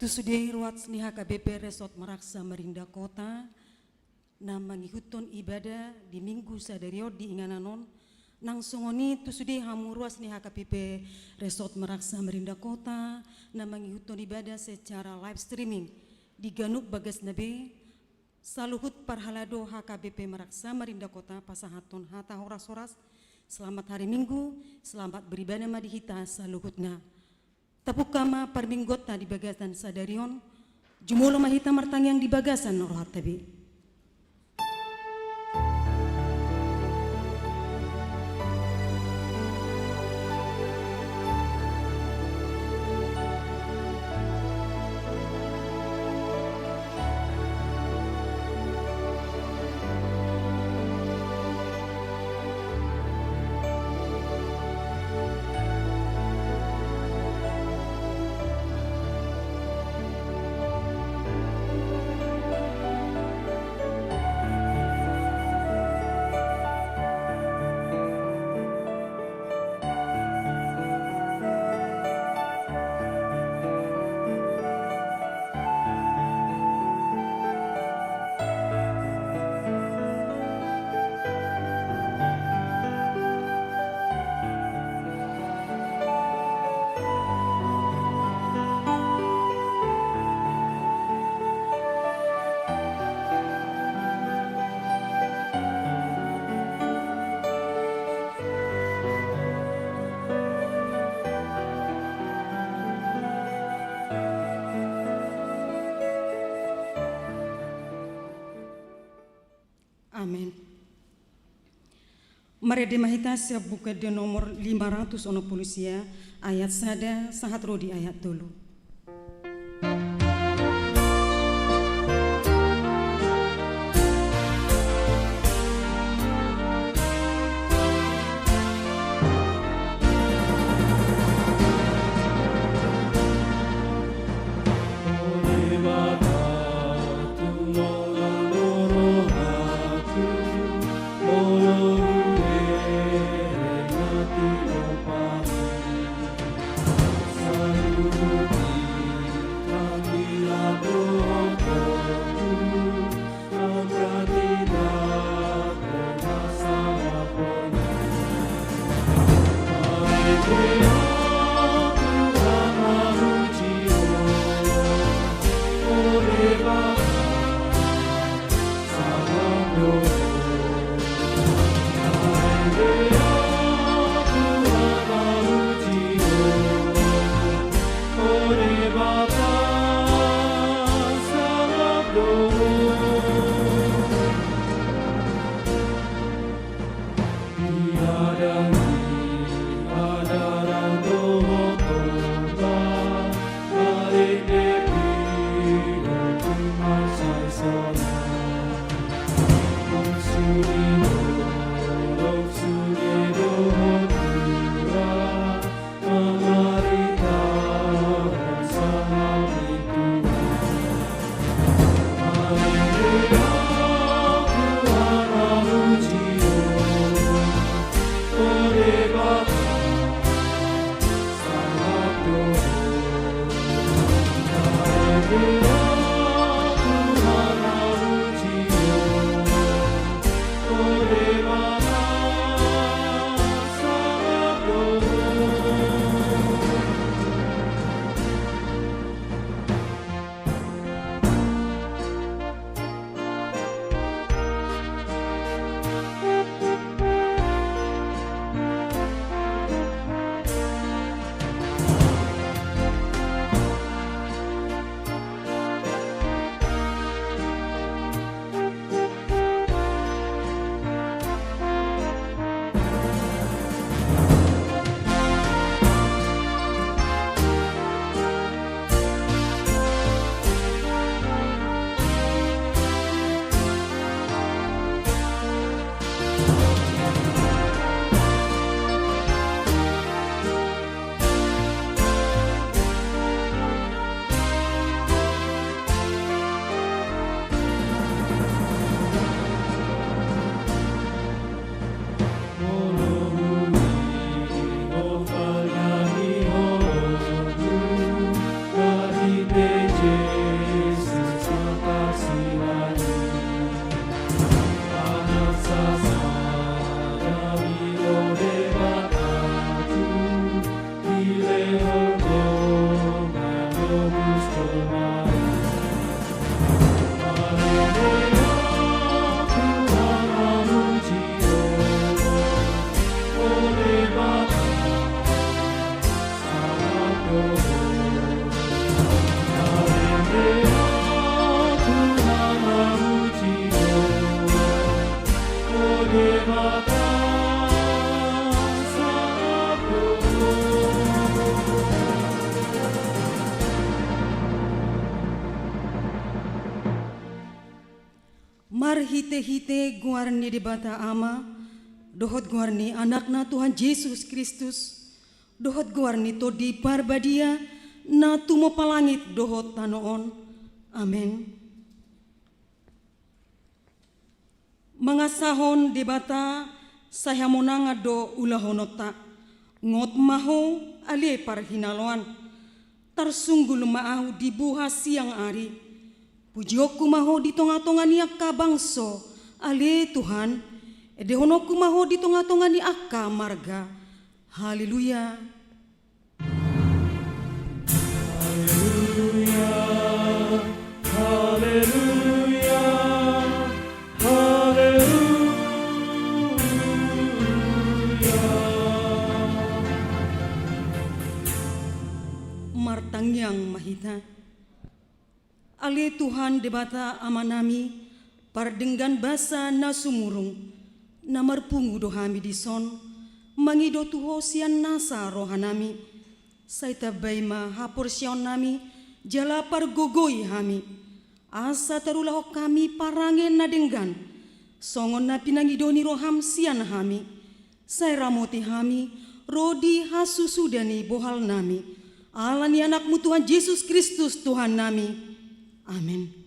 Tusudei ruat sniha KBP Resort Meraksa Samarinda Kota na mangihutun ibadah di minggu sadario di ingananon nang sungoni tusudei hamu ruas sniha KBP Resort Meraksa Samarinda Kota na mangihutun ibadah secara live streaming di Ganuk Bagas Nabe saluhut parhalado HKBP Meraksa Samarinda Kota pasahaton hata horas-horas. Selamat hari Minggu, selamat beribadah madihita saluhutna. Tapuk kama parminggota di bagasan sadarion, jumulo mahita martang yang di bagasan rohat tabi. Amin. Mari dimahita siap buka di nomor 500 ono polisia ayat sada sahat rodi ayat dulu. Ada hite-hite guarni di bata ama, dohot guarni anakna Tuhan Yesus Kristus, dohot guarni to di parbadia, na tumo palangit dohot tanoon. Amen. Mangasahon di bata saya monanga do ulahonota, ngot maho ale parhinaloan, tarsunggul maahu di buha siang ari, pujiokku maho di tonga-tonga ni akka bangso, ale Tuhan, edehonoku maho di tonga-tonga ni akka marga. Haleluya. Haleluya, haleluya, haleluya. Martang yang mahita, ale Tuhan debata amanami, pardenggan basa na sumurung, na marpungu dohami dison, mangido tuho sian nasa rohanami, saita baima hapor sian nami, jala pargogoi hami, asa tarulah kami parangen na denggan, songon na pinangidoni roham sian hami, saya ramoti hami, rodi hasusudani bohal nami, alani anakmu Tuhan Yesus Kristus Tuhan nami. Amin.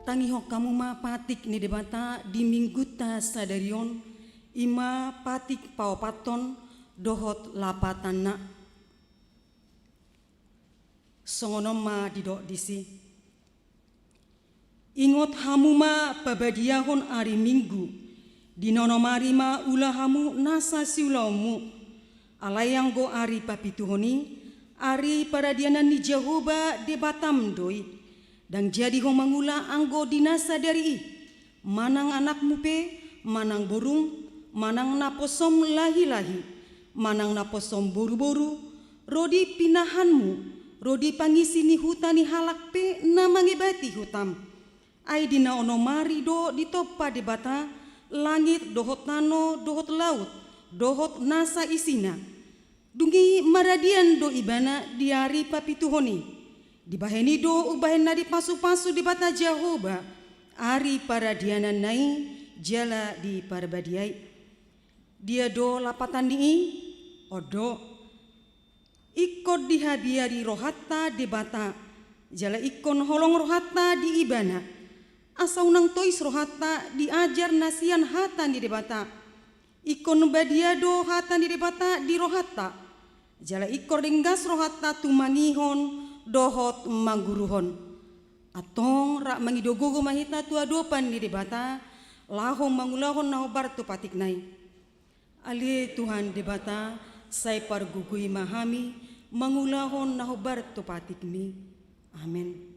Tangihok kamu ma patik ni debata di minggu ta sadarion ima patik paopaton dohot lapatana songonom ma didok disi ingot hamu ma pabadiahon ari minggu dinonomari ma ulahamu nasa siulaumu alayang go ari papituhoni ari paradianan ni Jehovah debatam doi dan jadi ho mangula anggo dinasa dari manang anakmu pe manang burung manang naposom lahi-lahi manang naposom boru-boru rodi pinahanmu rodi pangisi ni hutani halak pe namangibati hutam ai dina onomari do ditopa debata langit dohot nano dohot laut dohot nasa isina Dungi maradian do ibana diari papituhoni. Dibaheni do ubahen nadi pasu-pasu di bata Jehovah. Ari paradianan nai jala di parbadiai. Dia do lapatan di odo. Ikod dihabiari rohatta di bata. Jala ikon holong rohatta di ibana. Asa unang tois rohatta diajar nasian hatan di debata. Ikon badiado hatan di debata di rohatta. Jala ikor denggas rohatta tumanihon dohot mangguruhon. Atong rak mangidogogo mahita tua dopan di debata. Lahong mangulahon nahobar tu patiknai. Ali Tuhan debata say pargugui mahami mangulahon nahobar tu patikmi. Amin.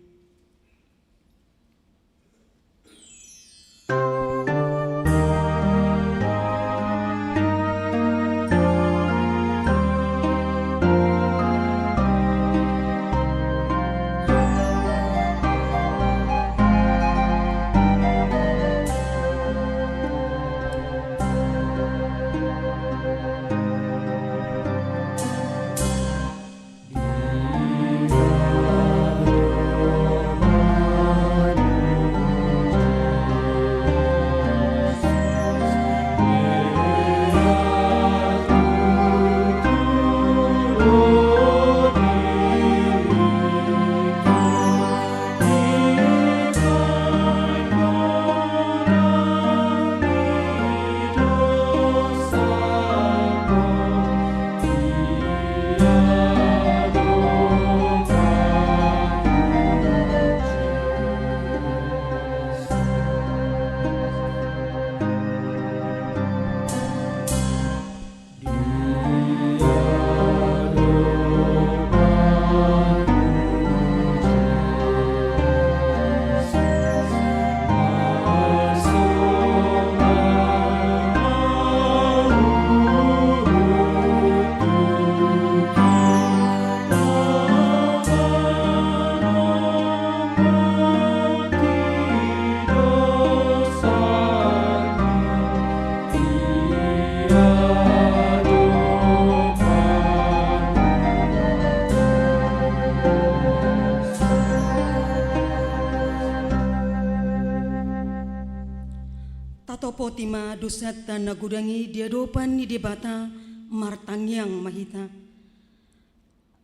Tatopo tima dosata nagudangi dia dopan ni debata martangyang mahita.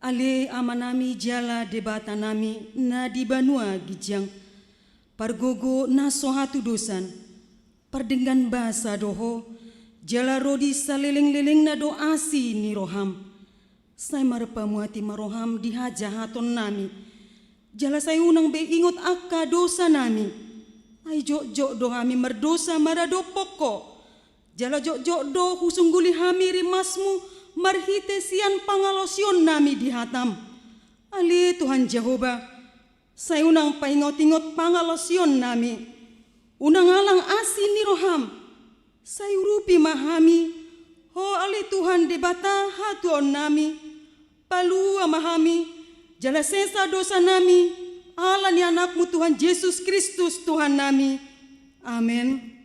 Ale amanami jala debata nami na di banua gijang. Pargogo na sohatu dosan. Pardenggan basa doho. Jala rodi saleleng-leleng na doasi ni roham. Say marpamuati maroham dihajahaton nami. Jala say unang be ingot akka dosa nami. Ay jok-jok do hami merdosa marado poko. Jala jok-jok do husungguli hami rimasmu marhite sian pangalosyon nami dihatam. Ali Tuhan Jehovah, say unang paingot-ingot pangalosyon nami. Unang alang asin ni roham. Say urupi mahami. Ho ali Tuhan debata hatuon nami. Palu amahami. Jala sesa dosa nami. Allah ni anakmu Tuhan Yesus Kristus Tuhan nami. Amin.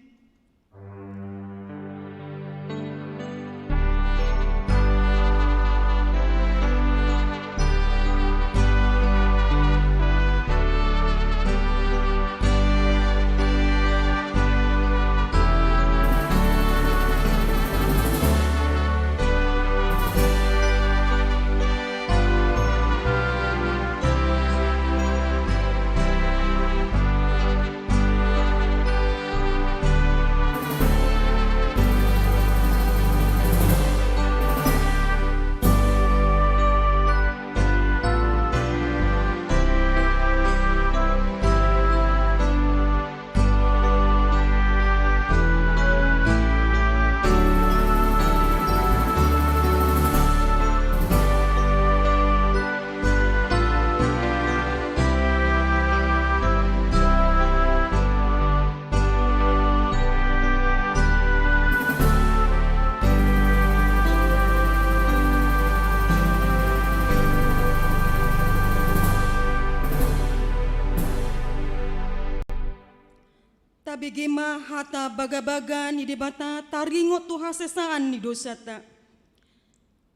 Tabigima hata baga-baga ni debata taringot tu hasesaan ni dosata.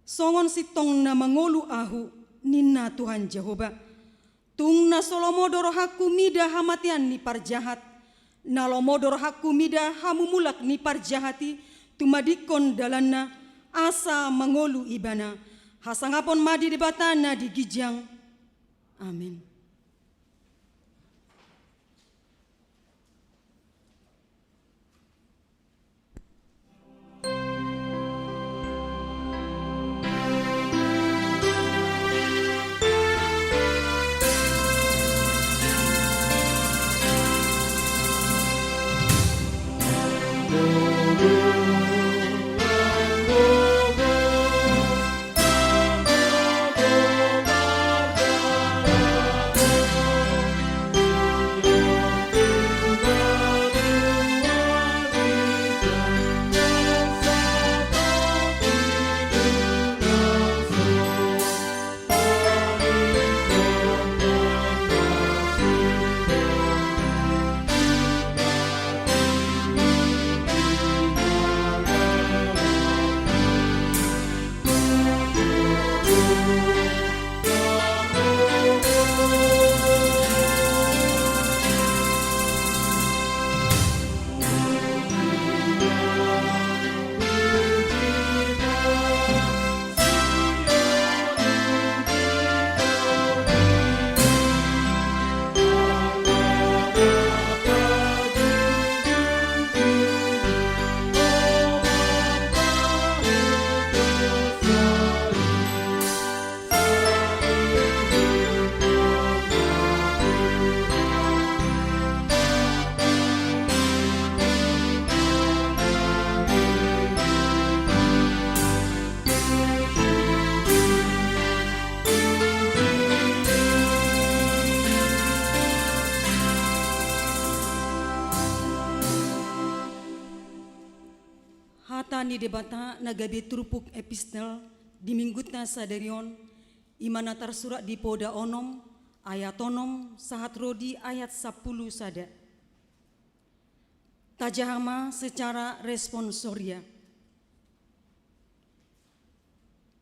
Songon sitong na mangolu ahu ninna Tuhan Jehova. Tung na solomodoro haku mida hamatian ni parjahat. Nalomodoro haku mida hamumulak ni parjahati. Tumadikon dalana asa mangolu ibana. Hasangapon madi di batana di gijang. Amin. Ni debata nagabe turupuk epistel di minggutna sadarion imana tarsurat di poda onom ayat onom sahat rodi ayat 10 sada. Tajahama secara responsoria.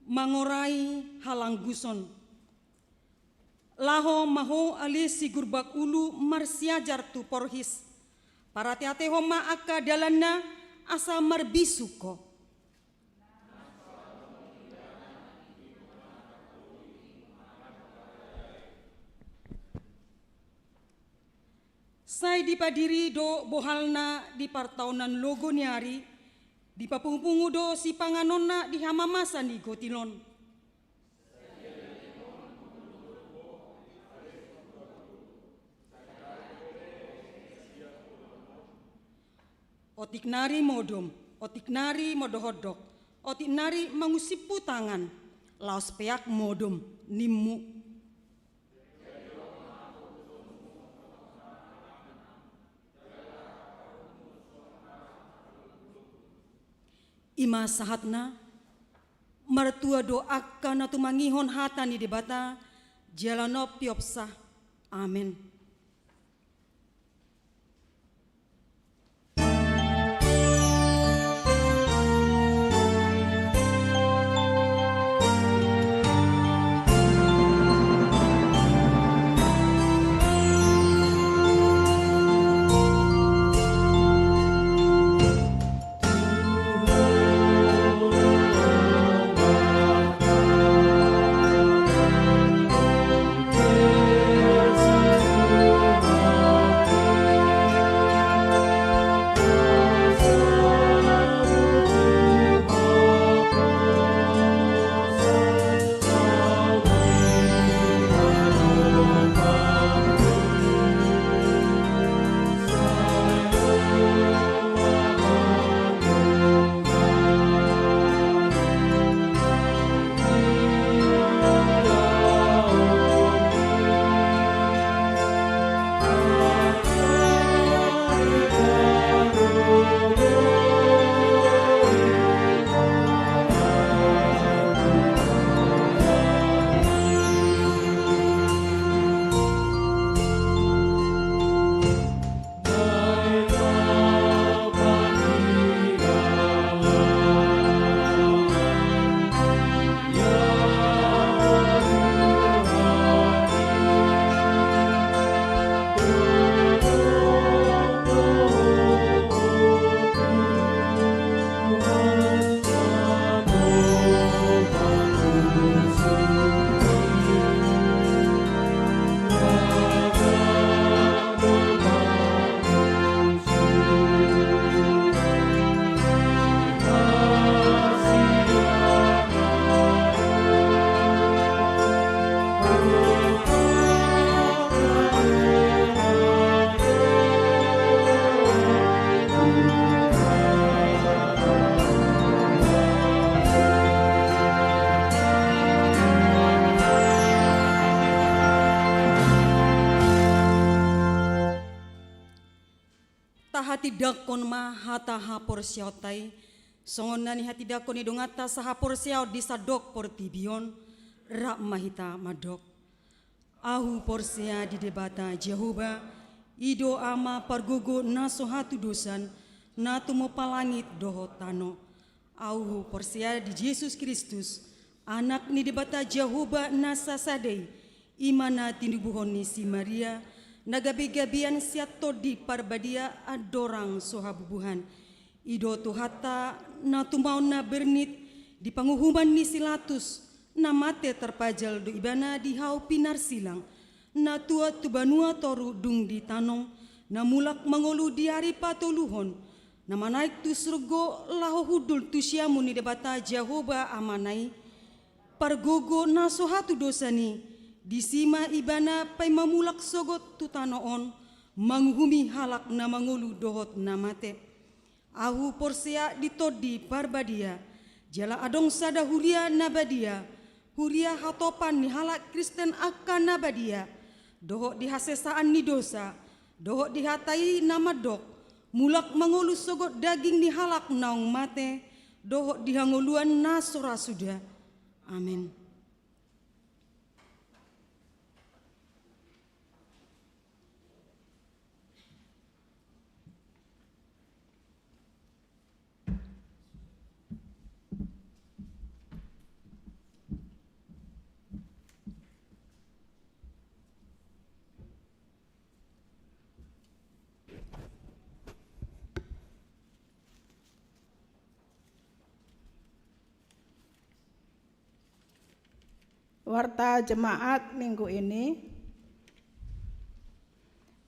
Mangorai halang guson. Laho maho ali sigurbak ulu marsiajar tu porhis. Parati-ate homa aka dalana asa marbisuko. Sai dipadiri do bohalna di partaunan logo niari, di papungpungu do si panganonna di hamamasan di gotilon. Otik nari modom, otik nari modohodok, otik nari mangusipu tangan, laos peak modom, nimmu. Ima sahatna, martua doakan atu mangihon hatani debata, jalanop piopsah, amin. Yesus hati dakon ma hata hapor siautai, songon nani hati dakon idongata sahapor siaut di sadok portibion, rak mahita madok. Ahu porsia di debata Jehovah, ido ama pargogo naso hatu dosan, natu mo palangit doho tano. Ahu porsia di Yesus Kristus, anak ni debata Jehovah nasa sadei, imana tindubuhon ni si Maria, nagabi-gabian siato di parbadia adorang sohabubuhan. Ido tuhata na tumau na bernit di panguhuman ni silatus na mate terpajal do ibana di hau pinar silang. Na tua tubanua toru dung di tanong na mulak mangolu di hari patoluhon. Na manaik tu surgo laho hudul tu siamu ni debata Jehovah amanai. Pargogo na sohatu dosani. Di sima ibana pai mamulak sogot tutanoon, manghumi halak na mangulu dohot na mate. Ahu porsea ditodi parbadia, jala adong sada huria nabadia, huria hatopan ni halak Kristen akan nabadia, dohot di hasesaan ni dosa, dohot dihatai nama dok, mulak mangulu sogot daging ni halak naung mate, dohot dihanguluan nasora sudah. Amin. Warta jemaat minggu ini.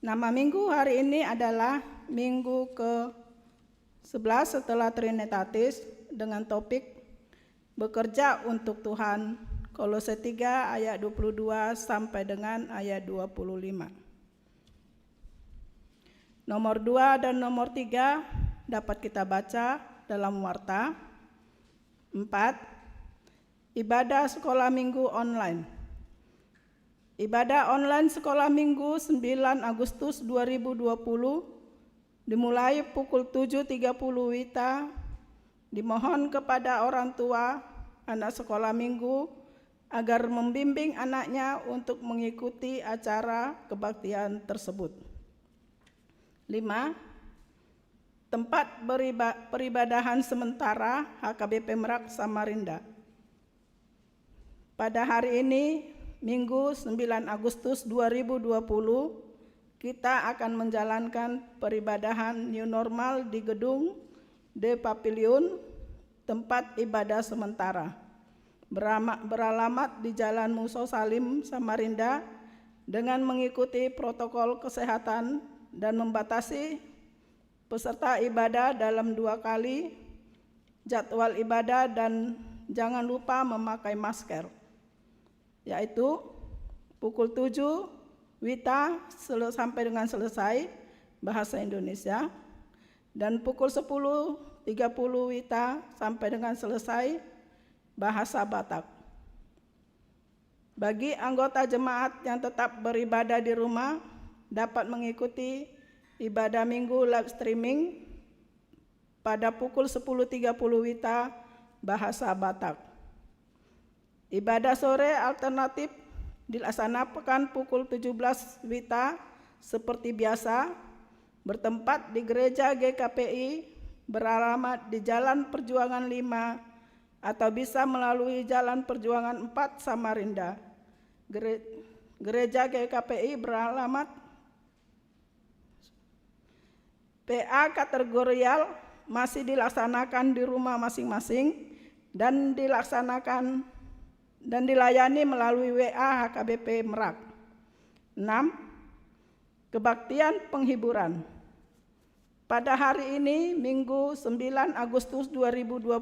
Nama minggu hari ini adalah minggu ke-11 setelah Trinitatis dengan topik bekerja untuk Tuhan, Kolose 3 ayat 22 sampai dengan ayat 25. Nomor 2 dan nomor 3 dapat kita baca dalam warta. 4. Ibadah sekolah minggu online. Ibadah online sekolah minggu 9 Agustus 2020 dimulai pukul 7.30 WITA. Dimohon kepada orang tua anak sekolah minggu agar membimbing anaknya untuk mengikuti acara kebaktian tersebut. 5. Tempat peribadahan sementara HKBP Merak Samarinda. Pada hari ini, Minggu 9 Agustus 2020, kita akan menjalankan peribadahan new normal di gedung De Pavilion, tempat ibadah sementara. Beralamat di Jalan Muso Salim, Samarinda, dengan mengikuti protokol kesehatan dan membatasi peserta ibadah dalam 2 kali jadwal ibadah dan jangan lupa memakai masker. Yaitu pukul 7 WITA sampai dengan selesai bahasa Indonesia, dan pukul 10.30 WITA sampai dengan selesai bahasa Batak. Bagi anggota jemaat yang tetap beribadah di rumah dapat mengikuti ibadah minggu live streaming pada pukul 10.30 WITA bahasa Batak. Ibadah sore alternatif dilaksanakan pukul 17 WITA seperti biasa, bertempat di Gereja GKPI beralamat di Jalan Perjuangan 5 atau bisa melalui Jalan Perjuangan 4 Samarinda. Gereja GKPI beralamat PA kategorial masih dilaksanakan di rumah masing-masing dan dilayani melalui WA HKBP Merak. 6. Kebaktian penghiburan. Pada hari ini, Minggu 9 Agustus 2020,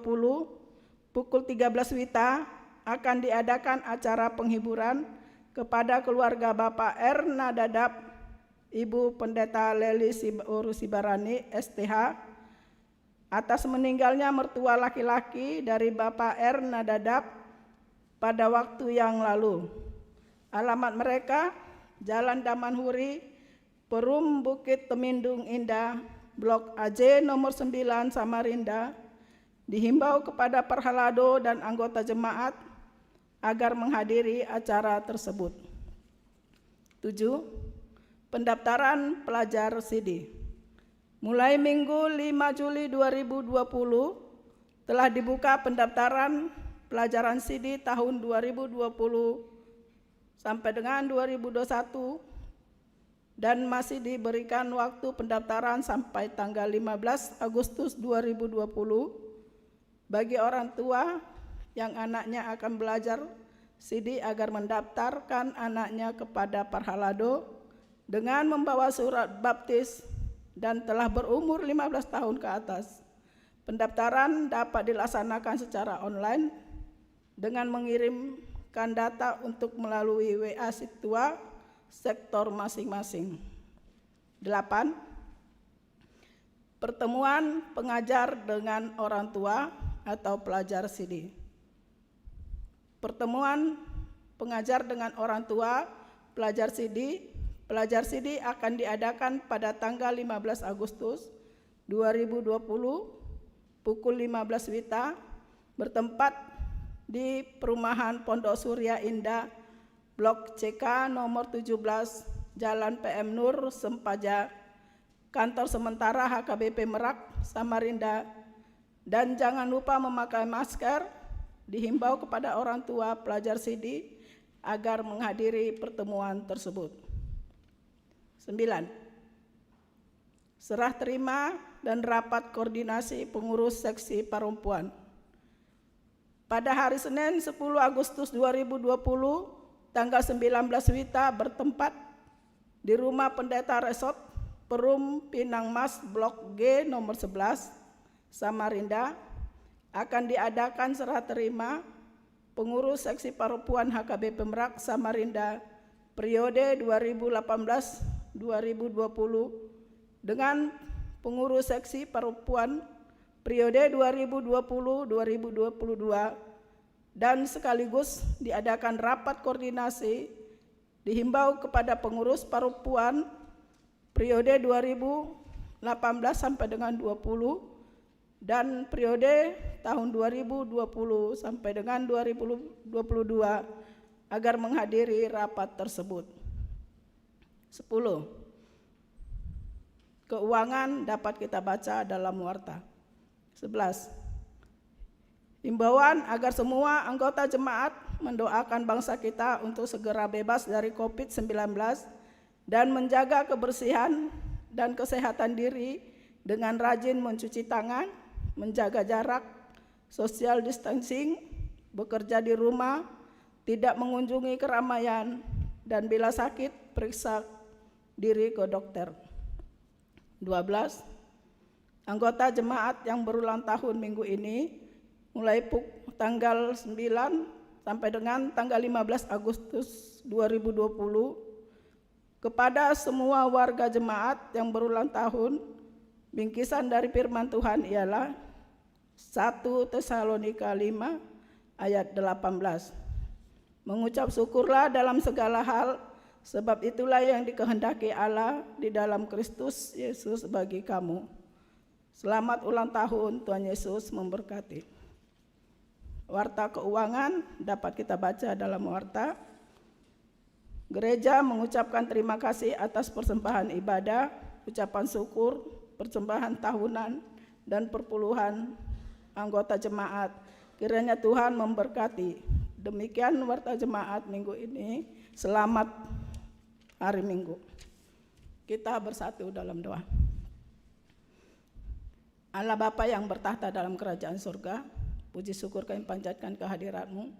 pukul 13 WITA, akan diadakan acara penghiburan kepada keluarga Bapak R. Nadadap, Ibu Pendeta Leli Sibarani, STH, atas meninggalnya mertua laki-laki dari Bapak R. Nadadap pada waktu yang lalu. Alamat mereka: Jalan Damanhuri, Perum Bukit Temindung Indah, Blok AJ nomor 9 Samarinda dihimbau kepada Perhalado dan anggota jemaat agar menghadiri acara tersebut. 7. Pendaftaran pelajar CD. Mulai Minggu 5 Juli 2020 telah dibuka pendaftaran pelajaran CD tahun 2020 sampai dengan 2021 dan masih diberikan waktu pendaftaran sampai tanggal 15 Agustus 2020 bagi orang tua yang anaknya akan belajar CD agar mendaftarkan anaknya kepada Perhalado dengan membawa surat baptis dan telah berumur 15 tahun ke atas. Pendaftaran dapat dilaksanakan secara online dengan mengirimkan data untuk melalui WA Situa sektor masing-masing. 8. Pertemuan pengajar dengan orang tua atau pelajar CD. Pertemuan pengajar dengan orang tua pelajar CD akan diadakan pada tanggal 15 Agustus 2020 pukul 15 WITA bertempat di Perumahan Pondok Surya Indah Blok CK nomor 17 Jalan PM Nur Sempaja, kantor sementara HKBP Merak, Samarinda, dan jangan lupa memakai masker. Dihimbau kepada orang tua pelajar CD agar menghadiri pertemuan tersebut. 9. Serah terima dan rapat koordinasi pengurus seksi perempuan. Pada hari Senin 10 Agustus 2020, tanggal 19 WITA bertempat di Rumah Pendeta Resort Perum Pinang Mas Blok G nomor 11 Samarinda akan diadakan serah terima pengurus seksi perempuan HKBP Merak Samarinda periode 2018-2020 dengan pengurus seksi perempuan periode 2020-2022 dan sekaligus diadakan rapat koordinasi. Dihimbau kepada pengurus perempuan periode 2018 sampai dengan 20 dan periode tahun 2020 sampai dengan 2022 agar menghadiri rapat tersebut. 10. Keuangan dapat kita baca dalam warta. 11. Himbauan agar semua anggota jemaat mendoakan bangsa kita untuk segera bebas dari COVID-19 dan menjaga kebersihan dan kesehatan diri dengan rajin mencuci tangan, menjaga jarak, social distancing, bekerja di rumah, tidak mengunjungi keramaian, dan bila sakit periksa diri ke dokter. 12. Anggota jemaat yang berulang tahun minggu ini mulai tanggal 9 sampai dengan tanggal 15 Agustus 2020 kepada semua warga jemaat yang berulang tahun, bingkisan dari firman Tuhan ialah 1 Tesalonika 5 ayat 18. Mengucap syukurlah dalam segala hal, sebab itulah yang dikehendaki Allah di dalam Kristus Yesus bagi kamu. Selamat ulang tahun, Tuhan Yesus memberkati. Warta keuangan dapat kita baca dalam warta. Gereja mengucapkan terima kasih atas persembahan ibadah, ucapan syukur, persembahan tahunan, dan perpuluhan anggota jemaat. Kiranya Tuhan memberkati. Demikian warta jemaat minggu ini. Selamat hari Minggu. Kita bersatu dalam doa. Allah Bapa yang bertahta dalam kerajaan surga, puji syukur kami panjatkan kehadirat-Mu,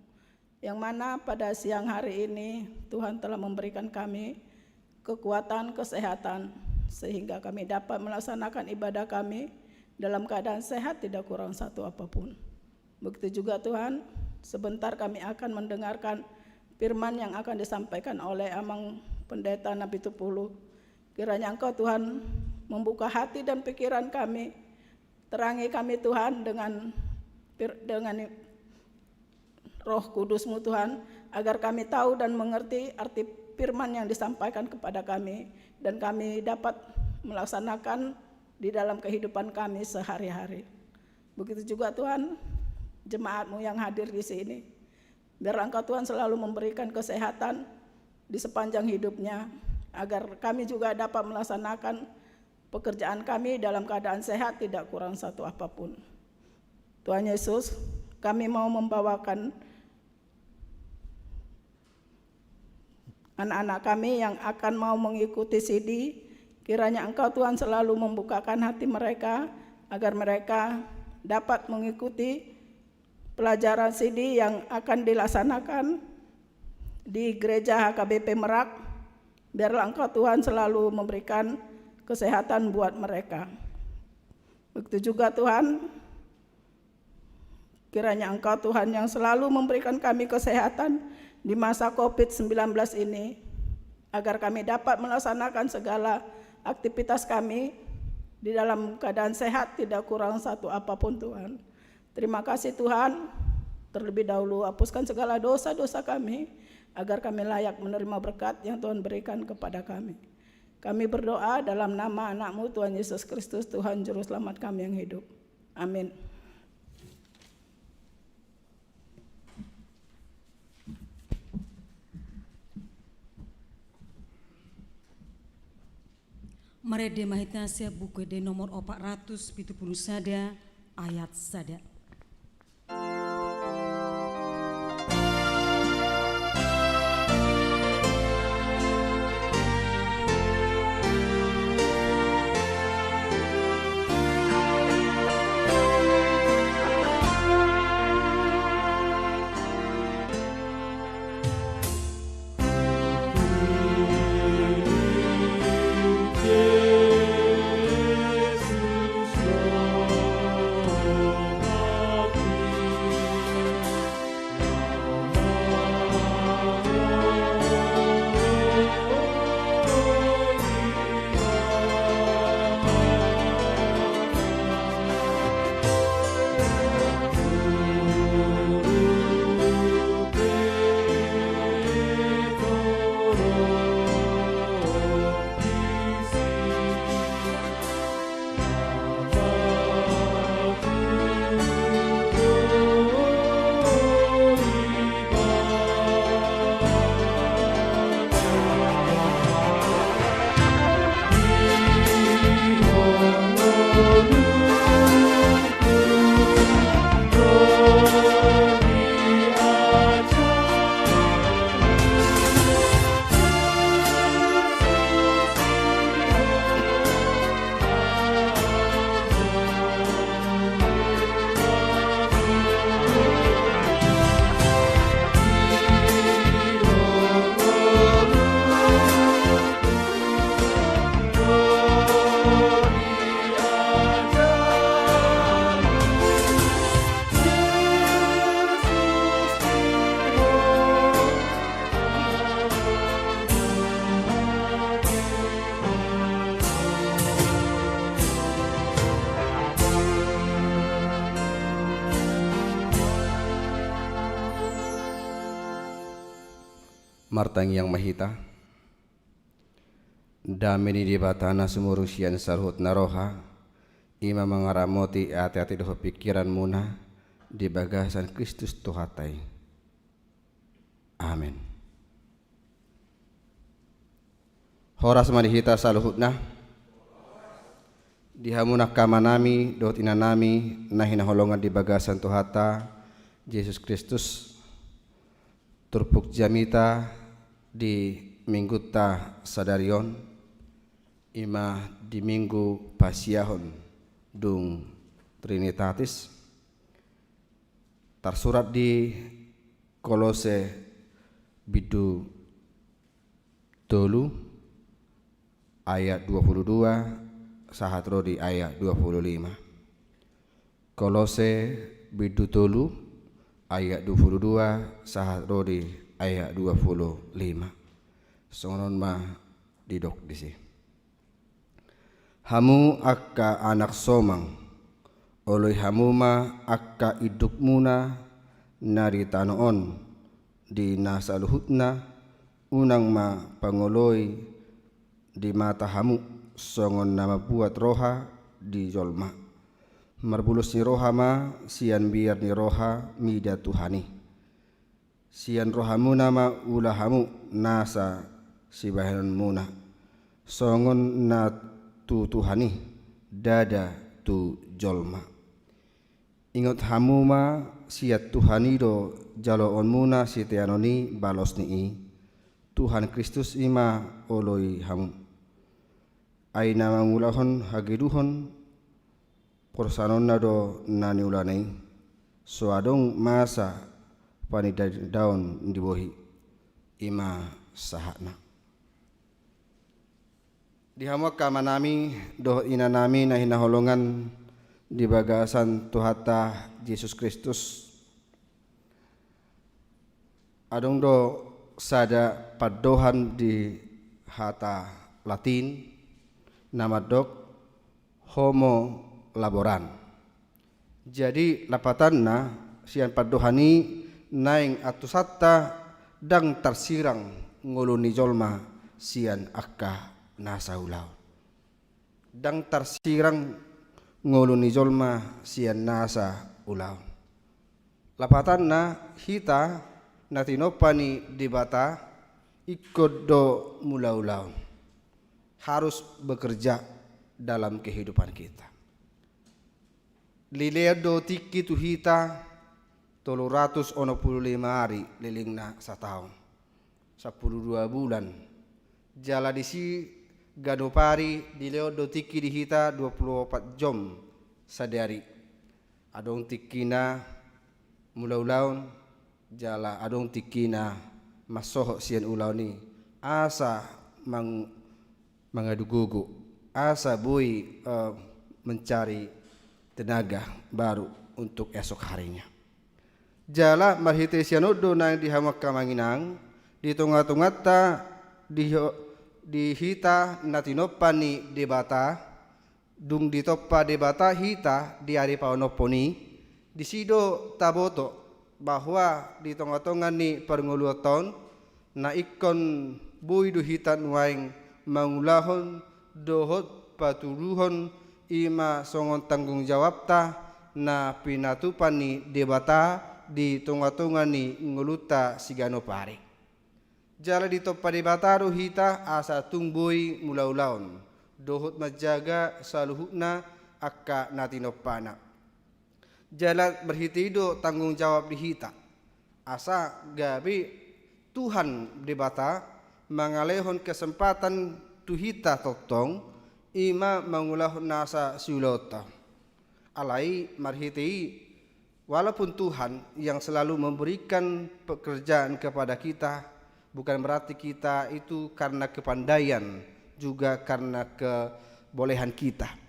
yang mana pada siang hari ini Tuhan telah memberikan kami kekuatan, kesehatan, sehingga kami dapat melaksanakan ibadah kami dalam keadaan sehat, tidak kurang satu apapun. Begitu juga Tuhan, sebentar kami akan mendengarkan firman yang akan disampaikan oleh Amang Pendeta Nabi Tupulu. Kiranya Engkau Tuhan membuka hati dan pikiran kami, terangi kami Tuhan dengan Roh Kudus-Mu Tuhan, agar kami tahu dan mengerti arti firman yang disampaikan kepada kami, dan kami dapat melaksanakan di dalam kehidupan kami sehari-hari. Begitu juga Tuhan, jemaat-Mu yang hadir di sini. Biarlah Engkau Tuhan selalu memberikan kesehatan di sepanjang hidupnya, agar kami juga dapat melaksanakan pekerjaan kami dalam keadaan sehat, tidak kurang satu apapun. Tuhan Yesus, kami mau membawakan anak-anak kami yang akan mau mengikuti CD. Kiranya Engkau Tuhan selalu membukakan hati mereka, agar mereka dapat mengikuti pelajaran CD yang akan dilaksanakan di Gereja HKBP Merak. Biarlah Engkau Tuhan selalu memberikan kesehatan buat mereka. Begitu juga Tuhan, kiranya Engkau Tuhan yang selalu memberikan kami kesehatan di masa COVID-19 ini, agar kami dapat melaksanakan segala aktivitas kami di dalam keadaan sehat, tidak kurang satu apapun Tuhan. Terima kasih Tuhan, terlebih dahulu hapuskan segala dosa-dosa kami, agar kami layak menerima berkat yang Tuhan berikan kepada kami. Kami berdoa dalam nama anak-Mu Tuhan Yesus Kristus, Tuhan Juru Selamat kami yang hidup. Amin. Mare de mahitase buku de nomor 470 sada ayat sada. Martang yang mahita damini di batana sumurusian sarhut naroha ima mangaramoti ati-ati doho pikiran muna di bagasan Kristus Tuhatai. Amin. Horas manihita saluhutna dihamuna kamanami dohot inanami nahina holongan di bagasan Tuhata Yesus Kristus turpuk jamita di minggu ta sadarion ima di minggu pasiahon dung Trinitatis tersurat di Kolose bidu tolu ayat 22 sahatro di ayat 25. Kolose bidu tolu ayat 22 sahatro di ayat 25. Songon mah didok disi. Hamu akka anak somang, oleh hamu ma akka iduk muna nari tanoon di nasaluhutna unang ma pangoloy di mata hamu songon nama buat roha di jolma. Marbulus ni roha ma sian biar ni roha mida Tuhani. Sian rohamu nama ulahamu nasa sibahan muna. Songon na tu Tuhani dada tu jolma. Ingot hamu ma siat Tuhani do jaloon muna si teanoni balos ni Tuhan Kristus ima oloi hamu. Aina mangulahon hagiduhon porsanon nado nani ulanai soadong masa panida daun dibohi ima sahana. Dihamak kamanami doh inanami na hinaholongan di bagasan Tuhata Yesus Kristus. Adong do sada padohan di hata Latin nama dok homo laboran. Jadi lapatanna sian padohani naing atusata dang tarsirang nguluni jolma sian akka nasa ulau. Dang tarsirang nguluni jolma sian nasa ulau. Lapatanna hita natinopani di bata ikut do mulau-lau harus bekerja dalam kehidupan kita. Lilea do tiki tu hita 365 hari lilingna setahun 12 bulan. Jala disi gadopari dileo do tiki di hita 24 jam sadari. Adong tikina mulau-laun jala adong tikina masoho sian ulau ni asa mangadugugu asa bui mencari tenaga baru untuk esok harinya. Jala marhite sianodo na di hamak kamanginang di tunga-tungata di hita natinopani debata dung ditoppa debata hita di hari paonoponi di sido taboto bahwa di tengah-tengah ni perngulutan na ikon bui duhitan waing mangulahon dohot paturuhon ima songon tanggung jawab ta na pinatupan ni debata di tengah-tengah ni nguluta sigano pare. Jala di topa debata ruhita asa tungbui mulaulaon dohot majaga saluhutna akka natinopana. Jala berhitido tanggung jawab di hita asa gabi Tuhan debata mangalehon kesempatan tuhita totong ima mangulahon nasa siulota alai marhiti walaupun Tuhan yang selalu memberikan pekerjaan kepada kita bukan berarti kita itu karena kepandaian juga karena kebolehan kita.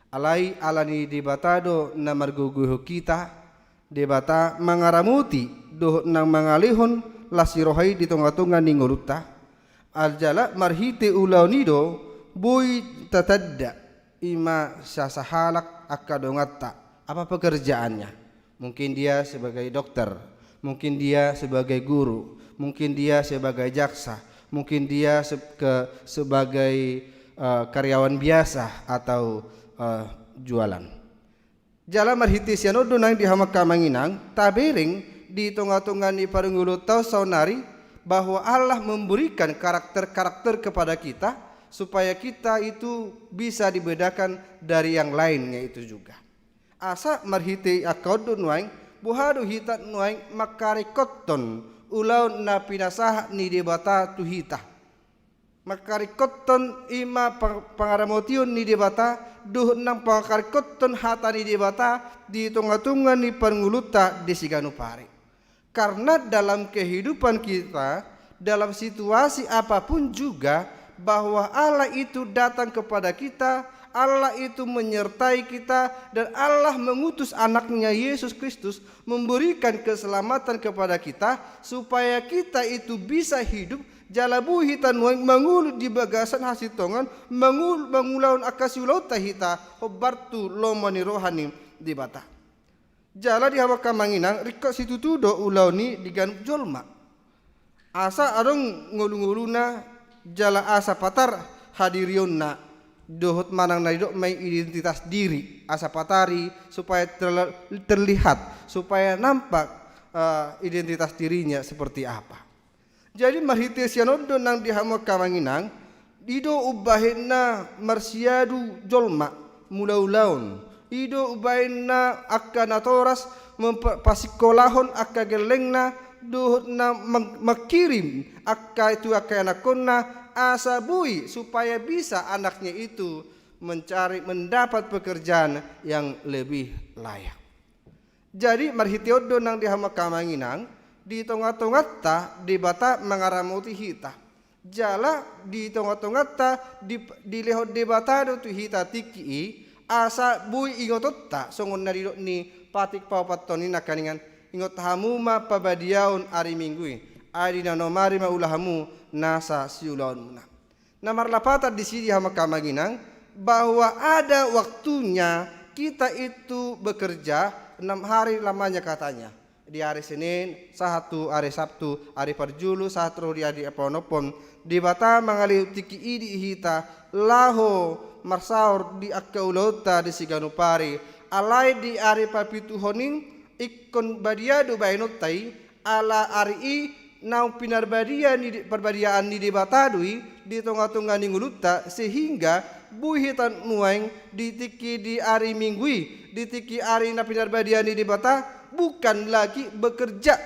Alai alani debatado na marguguho kita debata mangaramuti doh nang mangalihon lasirohai di tongga-tongga ningoluta aljala marhite ulaunido boy tatadda ima sasahalak akadongatta apa pekerjaannya. Mungkin dia sebagai dokter, mungkin dia sebagai guru, mungkin dia sebagai jaksa, mungkin dia sebagai karyawan biasa atau jualan. Jala marhiti sianodo nang dihamak kamanginang tabering di tongga-tongga ni parungulu tau saunari bahwa Allah memberikan karakter-karakter kepada kita supaya kita itu bisa dibedakan dari yang lainnya itu juga. Asa marhiti akodun waing buhadu hitat waing makarikoton ulau na pinasah ni debata tuhita. Makarikoton ima pangaramotion ni debata duh nang pakarikoton hata ni debata di tongga-tongga ni panguluta di siganu pare. Karena dalam kehidupan kita dalam situasi apapun juga bahwa Allah itu datang kepada kita, Allah itu menyertai kita dan Allah mengutus anaknya Yesus Kristus memberikan keselamatan kepada kita supaya kita itu bisa hidup jalabu hitan mangul di bagasan hasil tongan mangulaun akasiulau tahita hobartu lomani rohani di bata jala di hawa kamanginang rikok situ tudo ulau ni digan jolma asa adong ngulu-nguluna jala asa patar hadirionna dohot manang na didok may identitas diri asa patari supaya terlihat, supaya nampak identitas dirinya seperti apa. Jadi marhite sianodo nang dihamo kamanginang ido ubahenna marsiadu jolma mulaulaun, ido ubahenna akka natoras pasikolahon akka gelengna dohot na makirim akka itu akka anakonna asa bui supaya bisa anaknya itu mendapat pekerjaan yang lebih layak. Jadi marhitiodo nang dihama kamanginang di tonga-tongat ta di bata mangaramuti hita. Jala di tonga-tongat ta di lehot di bata do tu hita tiki asa bui ingotot ta songon naridok ni patik paupatoni nakaningan ingot hamuma pabadiaun ari minggui ari nanomari maulahamu nasa siulaun muna. Namar lapata di sini hama kamaginang bahwa ada waktunya kita itu bekerja 6 hari lamanya katanya. Di hari Senin, sahatu hari Sabtu, hari Parjulu, sahatu di hari Eponopon, di bata mengalih tiki idi hita laho marsaur di akkaulota di Siganupari, alai di hari papitu honing ikon badiadu bainotai ala hari i nau pinarbadian di perbadiaan di batadui di tonga-tonga ninguluta sehingga buhitan nuaing ditiki di hari minggui ditiki hari na pinarbadian di bata bukan lagi bekerja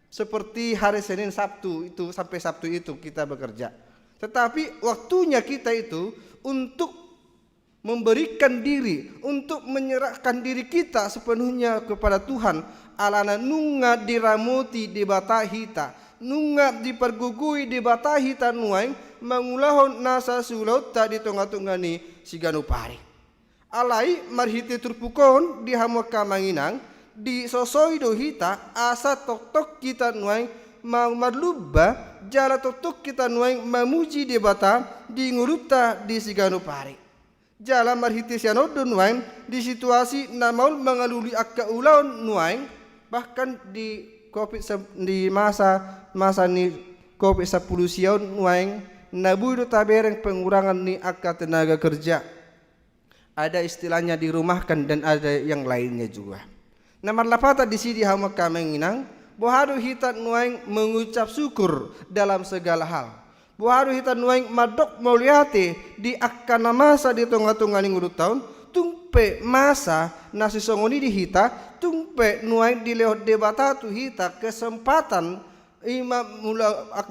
seperti hari Senin Sabtu itu sampai Sabtu itu kita bekerja, tetapi waktunya kita itu untuk memberikan diri, untuk menyerahkan diri kita sepenuhnya kepada Tuhan. Alana nunga diramuti di bata hita, nunga dipergugui di bata hita nuaing mangulahon nasa sulauta di tonga-tongani Siganupari. Alai marhiti turpukon di hamuka manginang di sosoido hita asa tok-tok kita nuaing marluba jala tok-tok kita nuaing mamuji di bata di nguruta di Siganupari. Jala marhiti sianodo nuaing di situasi namaul mengaluli akka ulaun nuaing bahkan di Covid di masa ni Covid 10 siaun nuaing nabuido tabereng pengurangan ni akka tenaga kerja. Ada istilahnya dirumahkan dan ada yang lainnya juga. Namar lapata di sini hama kamenginang bohado hita nuaing mengucap syukur dalam segala hal. Bohado hita nuaing madok mauliate di akka masa di tonga-tonga ning tahun tungpe masa nasi songoni di hita tungpe nuaing di lehot debata tu hita kesempatan ima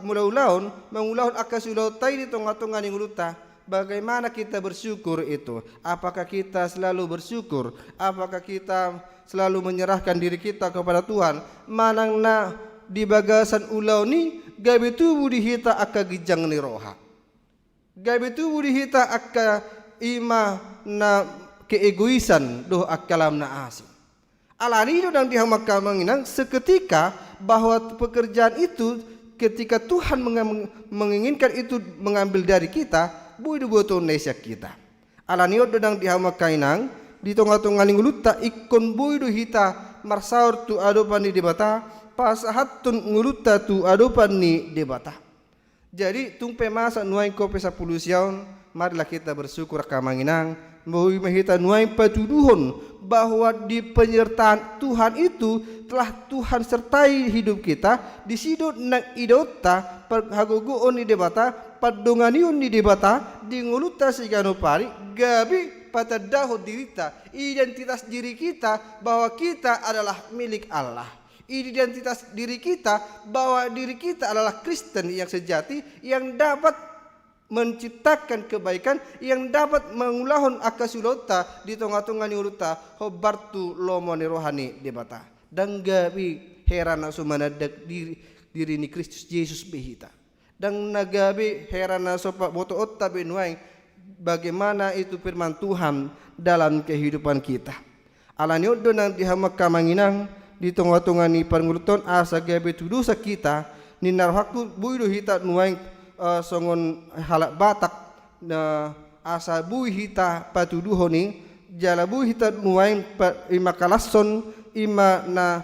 mula-ulaun mengulahun akasulautai di tonga-tonga ning luta. Bagaimana kita bersyukur itu? Apakah kita selalu bersyukur? Apakah kita selalu menyerahkan diri kita kepada Tuhan? Manang na di bagasan ulau ni gabe tubuh di hita akka gijang ni roha. Gabe tubuh di hita akka ima na keegoisan doh akalam na asin. Alani itu dan dihamak menginang seketika bahwa pekerjaan itu ketika Tuhan menginginkan itu mengambil dari kita buidu boto Indonesia kita. Alani itu dan dihamak kainang di tonga-tonga linguluta ikon buidu hita marsaur tu adopan di debata pasahatun nguluta tu adopan ni debata. Jadi tumpe masa nuai kopi 10 siaun marilah kita bersyukur kamanginang bahwa mahita nuai patuduhon bahwa di penyertaan Tuhan itu telah Tuhan sertai hidup kita di sidot nang idota perhagogoon di debata padonganiun di debata di nguluta Siganupari gabi patadaho dirita identitas diri kita bahwa kita adalah milik Allah. Identitas diri kita bahwa diri kita adalah Kristen yang sejati yang dapat menciptakan kebaikan, yang dapat mengulahon akasulota di tonga-tonga ni uruta hobartu lomoni rohani debata dan gabi herana sumana diri ni Kristus Yesus behita dan nagabi herana sopa boto otta benuai bagaimana itu firman Tuhan dalam kehidupan kita. Alani odo nang dihamak kamanginang di tonga-tonga ni panguluton asa gabi tudusa kita ni narhaku buido hita nuai songon halak batak na asa bui hita patuduhoni jala bui hita nuain ima kalasson ima na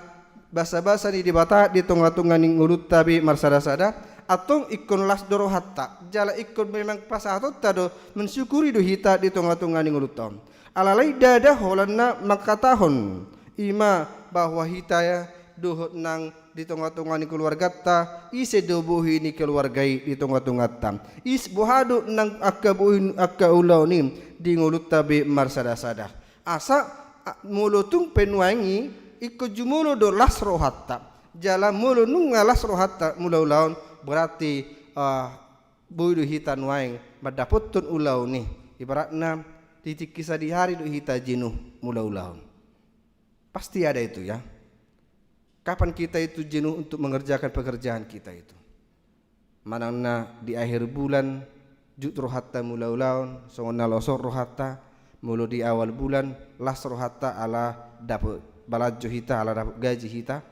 basa-basa ni dibata di tonga-tonga ning ulut tabi marsada-sada atong ikon las doro hatta jala ikon memang pasato tado mensyukuri do hita di tonga-tonga ni ngulutom alalai dada holanna makatahon ima bahwa hita ya dohot nang di tonga-tonga ni keluarga ta ise dobuhi ni keluargai di tonga-tonga tam is bohado nang akabuhin akaulau ni di ngulut tabe marsada-sada asa mulutung penwangi ikut jumulo do las rohatta jala mulu nung ngalas rohatta mulaulaun berarti boy do hita nuaing madapotun ulau ni ibaratna titik kisah di hari do hita jenuh mulaulaun pasti ada itu ya. Kapan kita itu jenuh untuk mengerjakan pekerjaan kita itu? Manangna di akhir bulan jut rohatta mulaulaun songona losor rohatta mulu di awal bulan las rohatta ala dapat balajo hita ala dapat gaji hita.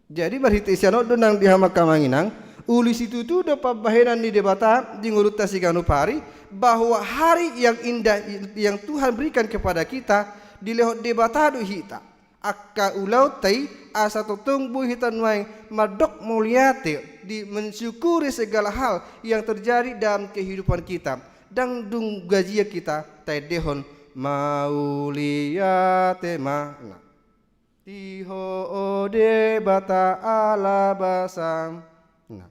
Jadi berhita isiano donang dihama kamanginang ulis itu tu dapat bahenan di debata di ngurut tasiganu pari bahwa hari yang indah yang Tuhan berikan kepada kita di lehot debata do hita. Akka ulau tai asa totung bu hitan waing madok muliate di mensyukuri segala hal yang terjadi dalam kehidupan kita dan dung gaji kita tai dehon mauliate mana tiho ode bata ala basang nah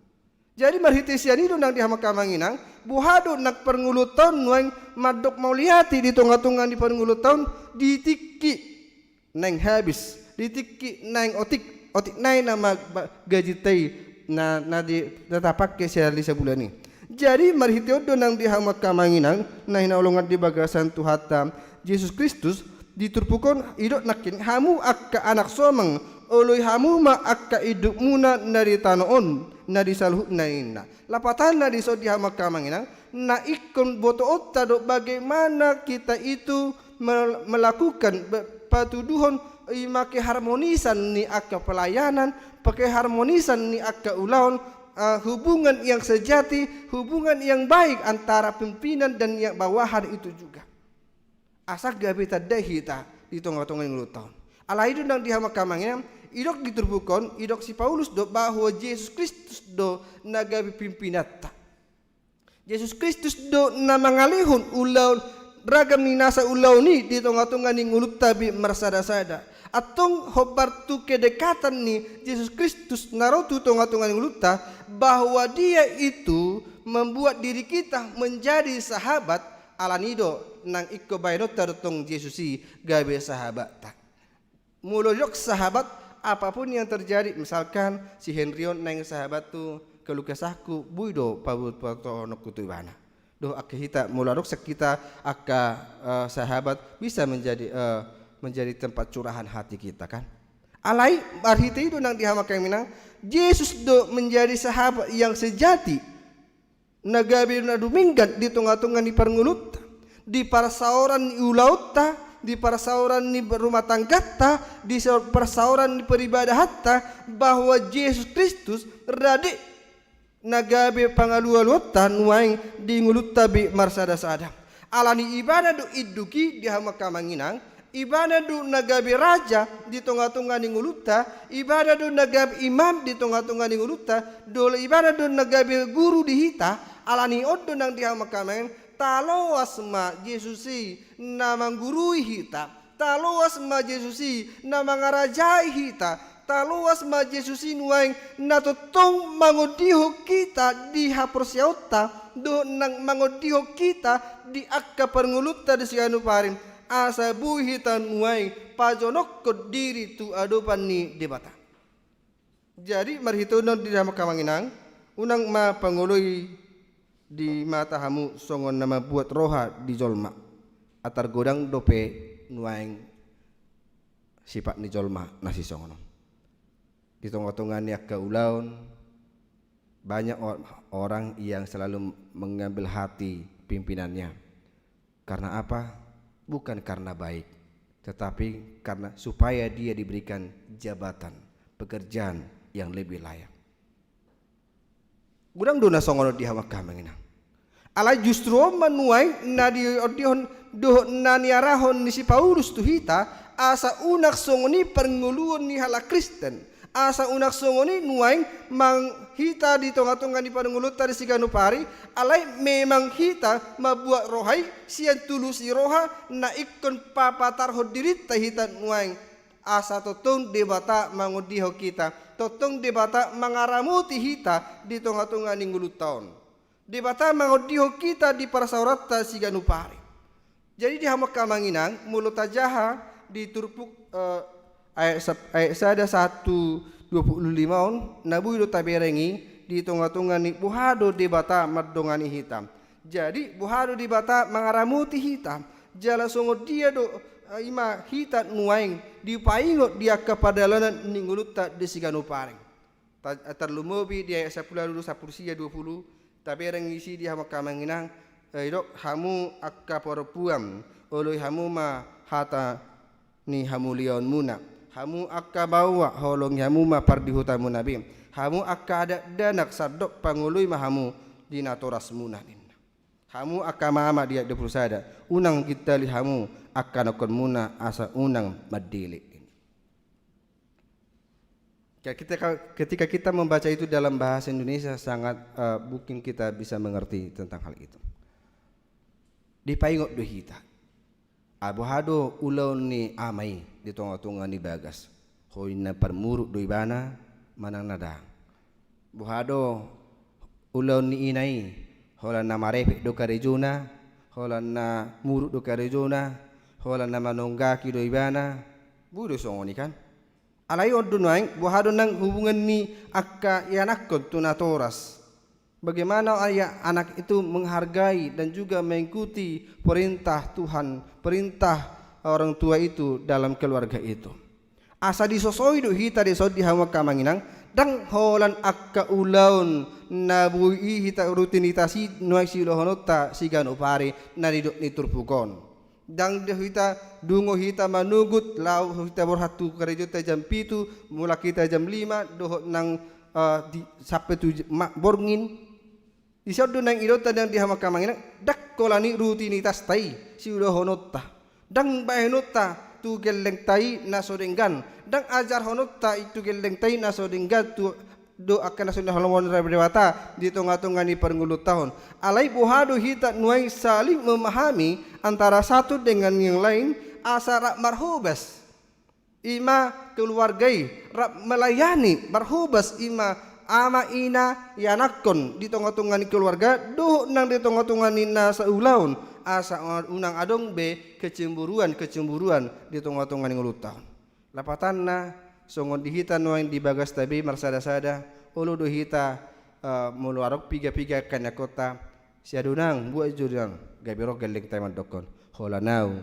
jadi marhitisian itu nang dihama kamanginang buhado nak pernguluton waing madok muliate di tonga-tonga di pernguluton ditiki neng habis ditiki neng otik nai nama gaji tei na di tatapak ke sehari sebulan ni jadi marhitio donang di hama kamanginang na hinaulungan di bagasan Tuhatam Yesus Kristus diturpukon idok nakin hamu akka anak somang oloy hamu ma akka iduk muna nari tanoon nari saluh naina lapatan na di so di hama kamanginang na ikon boto otta do bagaimana kita itu melakukan patuduhon make harmonisan ni akka pelayanan pakai harmonisan ni akka ulaun hubungan yang sejati hubungan yang baik antara pimpinan dan yang bawahan itu juga asak gabe tadahita di tonga-tonga yang tahun ala itu nang dihama kamangnya idok diturbukon idok si Paulus do bahwa Yesus Kristus do nagabi pimpinata Yesus Kristus do na mangalihun ulaun ragam ni nasa ulau ni di tonga-tonga ni ngulup tabi marsada-sada atong hobar tu kedekatan ni Yesus Kristus narotu tonga-tonga ni ngulup ta bahwa dia itu membuat diri kita menjadi sahabat alanido nang ikko baino tarutong Yesusi gabe sahabat tak mulodok sahabat apapun yang terjadi misalkan si Henryon nang sahabat tu kelukasahku buido pabut patono kutubana doh akka hita mularok sekita akka sahabat bisa menjadi tempat curahan hati kita kan alai arhita itu nang dihamakan minang Yesus do menjadi sahabat yang sejati nagabi na duminggan di tengah-tengah ni parngulut di parasauran ni ulauta di parasauran ni rumah tanggata di parasauran ni peribadahatta bahwa Yesus Kristus radik nagabe pangalualutan waing di ngulut tabi marsada-sada alani ibadah do iduki di hama kamanginang ibadah do nagabe raja di tonga-tonga ni nguluta ibadah do nagabe imam di tonga-tonga ni nguluta dole ibadah do nagabe guru di hita alani oddo nang di hama kamangin taloas ma Yesusi namang gurui hita taloas ma Yesusi namang ngarajai hita taluas ma Yesusin waing natutong mangodiho kita di haporsiauta do nang mangodiho kita di akka pernguluta di sianu parim asa buhitan waing pajonok ko diri tu adopan ni debata jadi marhitonon di dalam kamanginang unang ma panguloy di mata hamu songon nama buat roha di jolma atar godang dope nuaing sifat ni jolma nasi songono di tengah-tengah niak keulaun banyak orang yang selalu mengambil hati pimpinannya karena apa? Bukan karena baik tetapi karena supaya dia diberikan jabatan pekerjaan yang lebih layak gudang dona songono di hawa kamengina ala justru manuai nadi odihon do naniarahon ni si Paulus tuhita asa unak songoni pernguluan ni hala Kristen asa unak songoni nuaing mang hita di tonga-tonga ni panunguluta di siganu pari alai memang hita mabuat rohai sian tulusi roha na ikon papatar hodirita hita nuaing asa totong debata mangudiho kita totong debata mangaramuti hita di tonga-tonga ni ngulutaon debata mangudiho kita di parasaurata siganu pari. Jadi di hamak kamanginang mulut ajaha di turpuk ayat sada 1:25 on nabu ido taberengi di tonga-tonga ni buhado di bata madongani hitam. Jadi buhado di bata mangaramuti hitam. Jala songo dia do ima hitat nuaing di paingot dia kepadalanan ningguluta di siganu pareng. Terlumobi di ayat 10 10 20 taberengi si di hamak kamanginang idok hamu akka poropuam oloi hamu ma hata ni hamu lion muna hamu akka bawa holong hamu ma pardihuta munabim hamu akka ada danak sadok pangului ma hamu dinatoras munahin hamu akka mama dia de prusada unang kita li hamu akka nokon muna asa unang madili. Ketika kita membaca itu dalam bahasa Indonesia sangat mungkin kita bisa mengerti tentang hal itu. Di paingot do hita abuhado ulaw ni amay di tonga-tonga ni bagas hoy na parmuruk do ibana manang nadang buhado ulaw ni inay holan na marepek do karejuna holan na muruk do karejuna holan na manonggaki do ibana budo songoni kan alay oddo naing buhado nang hubungan ni akka yanakon tunatoras. Bagaimana ayah anak itu menghargai dan juga mengikuti perintah Tuhan, perintah orang tua itu dalam keluarga itu. Asa disosoi do hita desod di hawa kamanginang dang holan akka ulaun nabui hita rutinitasi nuai silohonota sigano pare naridok ni turpukon. Dang de hita dungo hita manugut lau hita borhatu karejota jam 7 mula kita jam 5 dohot nang sampai 7 borngin. Isado nang idota yang dihamak kamanginang dak kolani rutinitas tai si udah honota dang bae honota tu geleng tai nasodenggan dang ajar honota itu geleng tai nasodenggan tu do akan nasundah holomon dewata di tonga-tonga ni perngulu tahun alai buhado hita nuai saling memahami antara satu dengan yang lain asa rak marhubas ima keluargai rak melayani marhubas ima ama ina yanakon di tonga-tonga ni keluarga doh nang di tonga-tonga ni nasa ulaun asa unang adong be kecemburuan di tonga-tonga ni ngulutaun lapatanna songon dihita noeng di bagas tabi marsada-sada ulu dohita muluarok piga-piga kanya kota siadunang buat jurang gabirok geleng taman dokon holanau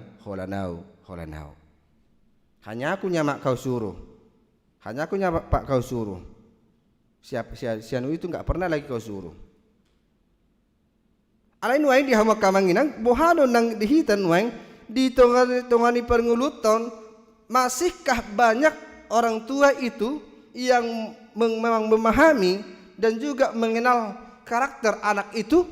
hanya aku nyamak kau suruh hanya aku nyamak pak kau suruh sianu itu enggak pernah lagi kau suruh. Alai nuaing di hamak kamanginang bohado nang dihitan nuaing di tongani pernguluton masihkah banyak orang tua itu yang memang memahami dan juga mengenal karakter anak itu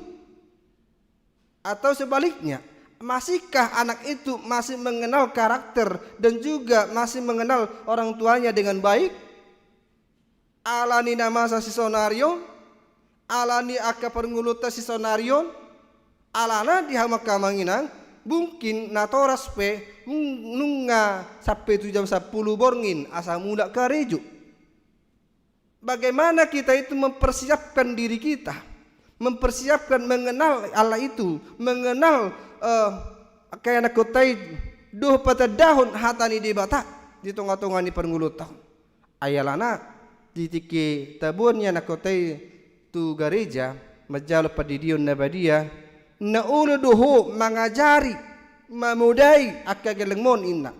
atau sebaliknya masihkah anak itu masih mengenal karakter dan juga masih mengenal orang tuanya dengan baik? Alani nama sa si sonarion alani akka pernguluta si sonarion alana di hamak kamanginang mungkin natoras pe nunga sampai 7 jam 10 borngin asa mula kareju. Bagaimana kita itu mempersiapkan diri kita mempersiapkan mengenal Allah itu mengenal kayak nak kotai doh pada dahun hatani di bata di tonga-tonga ni pernguluta ayalana di tiki tabunnya nakotai tu gereja majal padidion nabadia na ulo doho mangajari mamudai akka gelengmon inna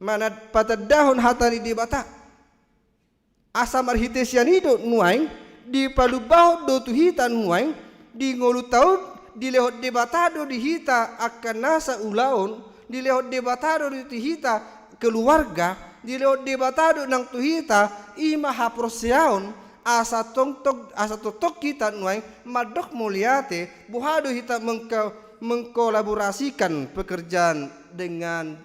mana patadahon hatari di bata asa marhitesian itu nuaing di palubao do tu hita nuaing di ngolu taud di lehot di bata do di hita akan nasa ulaun di lehot di bata do di hita keluarga di lewat debatado nang tuhita ima haprosyaon asa totok kita nuai madok muliate buhado hita mengkolaborasikan pekerjaan dengan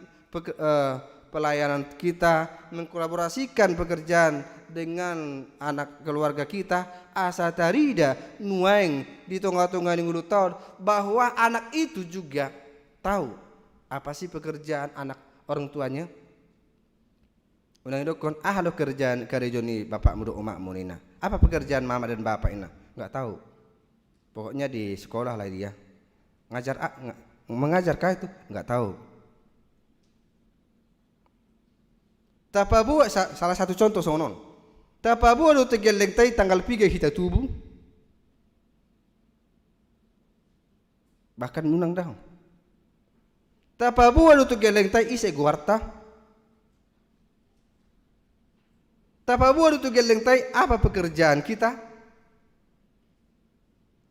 pelayanan kita, mengkolaborasikan pekerjaan dengan anak keluarga kita, asa tarida nuaing di tengah-tengah ngulu tahun bahwa anak itu juga tahu apa sih pekerjaan anak orang tuanya. Unang dokon lo kerjaan karejoni bapak muda umak munina. Apa pekerjaan mama dan bapak ina? Nggak tahu. Pokoknya di sekolah lah dia. Mengajarkah itu? Nggak tahu. Tapabu salah satu contoh sonon. Tapabu ado tegeleng tai tanggal 3 hita tubuh. Bahkan nunang daun. Tapabu ado tegeleng tai ise guarta. Tapabu ado tegeleng tai apa pekerjaan kita?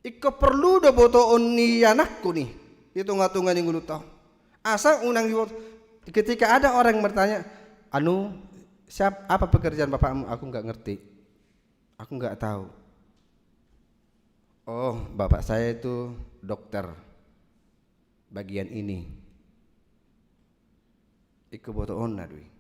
Iko perlu do boto onni anakku nih. Itu ngatungan yang tahu. Asa unang ketika ada orang bertanya, apa pekerjaan bapakmu? Aku nggak ngerti. Aku nggak tahu. Oh, bapak saya itu dokter bagian ini. Iko boto onna dui.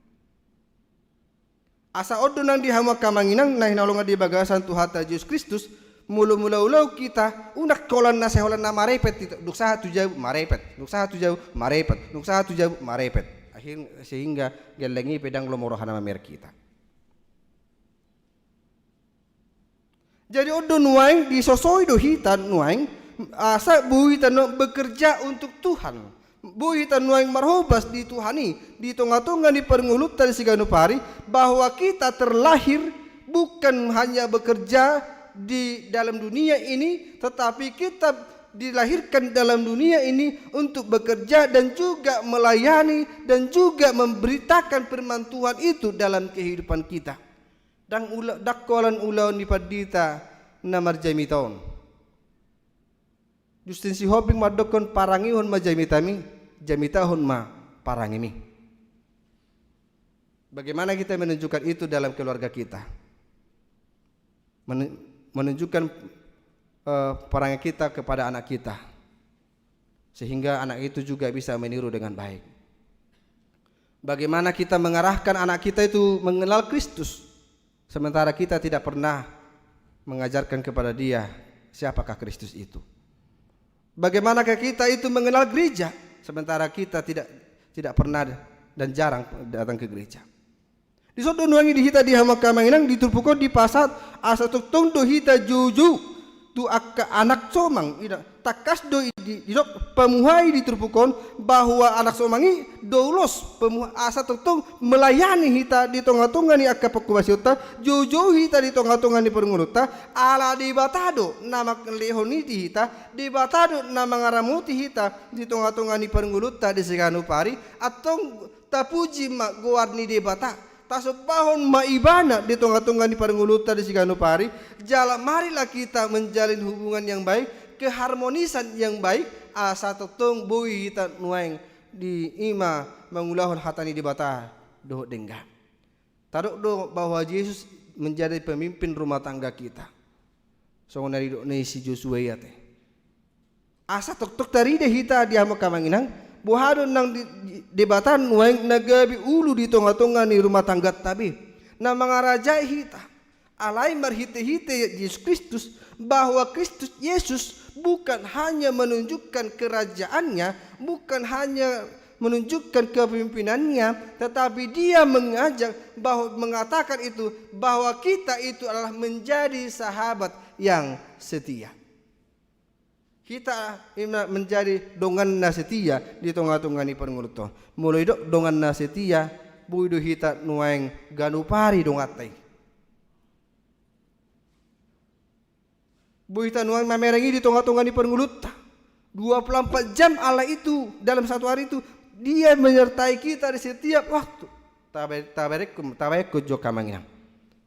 Asa odo nang dihama kamanginang nah hinalonga di bagasan Tuhan Yesus Kristus mula-mula kita unak kolan na seholan na marepet duk saha tu jauh marepet duk saha tu jauh marepet duk saha tu jauh marepet akhir sehingga gelengi pedang lomorohan nama mer kita. Jadi odo nuaing disosoi do hitan nuaing asa buhitan bekerja untuk Tuhan. Buhitan nuaing marhobas di Tuhani di tengah-tengah di perngulutan siganu pari bahwa kita terlahir bukan hanya bekerja di dalam dunia ini, tetapi kita dilahirkan dalam dunia ini untuk bekerja dan juga melayani dan juga memberitakan firman Tuhan itu dalam kehidupan kita. Dan dakkolan ulaun di padita namar jamiton. Justin si hobing madokon parangihon majamitami, jamitahon ma parangimi. Bagaimana kita menunjukkan itu dalam keluarga kita? Menunjukkan perangai kita kepada anak kita, sehingga anak itu juga bisa meniru dengan baik. Bagaimana kita mengarahkan anak kita itu mengenal Kristus, sementara kita tidak pernah mengajarkan kepada dia siapakah Kristus itu. Bagaimanakah kita itu mengenal gereja, sementara kita tidak pernah dan jarang datang ke gereja. Di sodo nuangi di hita di hama kamanginang ditupukon di pasat asa tuktong do hita juju tu akka anak somang takas do idok pemuhai ditupukon bahwa anak somangi doulos asa tuktong melayani hita di tongah-tongah ni akka pekuwasiota juju hita di tongah-tongah ni pernguluta ala di batado nama lehoni di hita di batado nama ngaramuti hita di tongah-tongah ni pernguluta di seganu pari atau tapuji mak gowarni di bata tasupahon maibana di tengah-tengah di paranguluta di sigano pari jala marilah kita menjalin hubungan yang baik, keharmonisan yang baik asa totong bui kita nuaing di ima mengulahon hatani di bata doh dengga taruk do bahwa Yesus menjadi pemimpin rumah tangga kita songon dari do si Joshua ya teh asa tok tari deh hita di hama kamanginang buhadon nang debatan nuaing nagabi ulu di tongah-tongah ni rumah tangga tabi na mangaraja hita alai marhite-hite Yesus Kristus bahwa Kristus Yesus bukan hanya menunjukkan kerajaannya, bukan hanya menunjukkan kepemimpinannya, tetapi dia mengajak bahwa mengatakan itu bahwa kita itu adalah menjadi sahabat yang setia. Kita menjadi dongan na setia di tengah-tengah ni pernguluton. Mulai dok dongan na setia buido hita nuaing ganupari dongatai. Buita nuaing mamerangi di tengah-tengah ni perngulutan. 24 jam Allah itu dalam satu hari itu dia menyertai kita di setiap waktu. Tabarek jo kamanginang.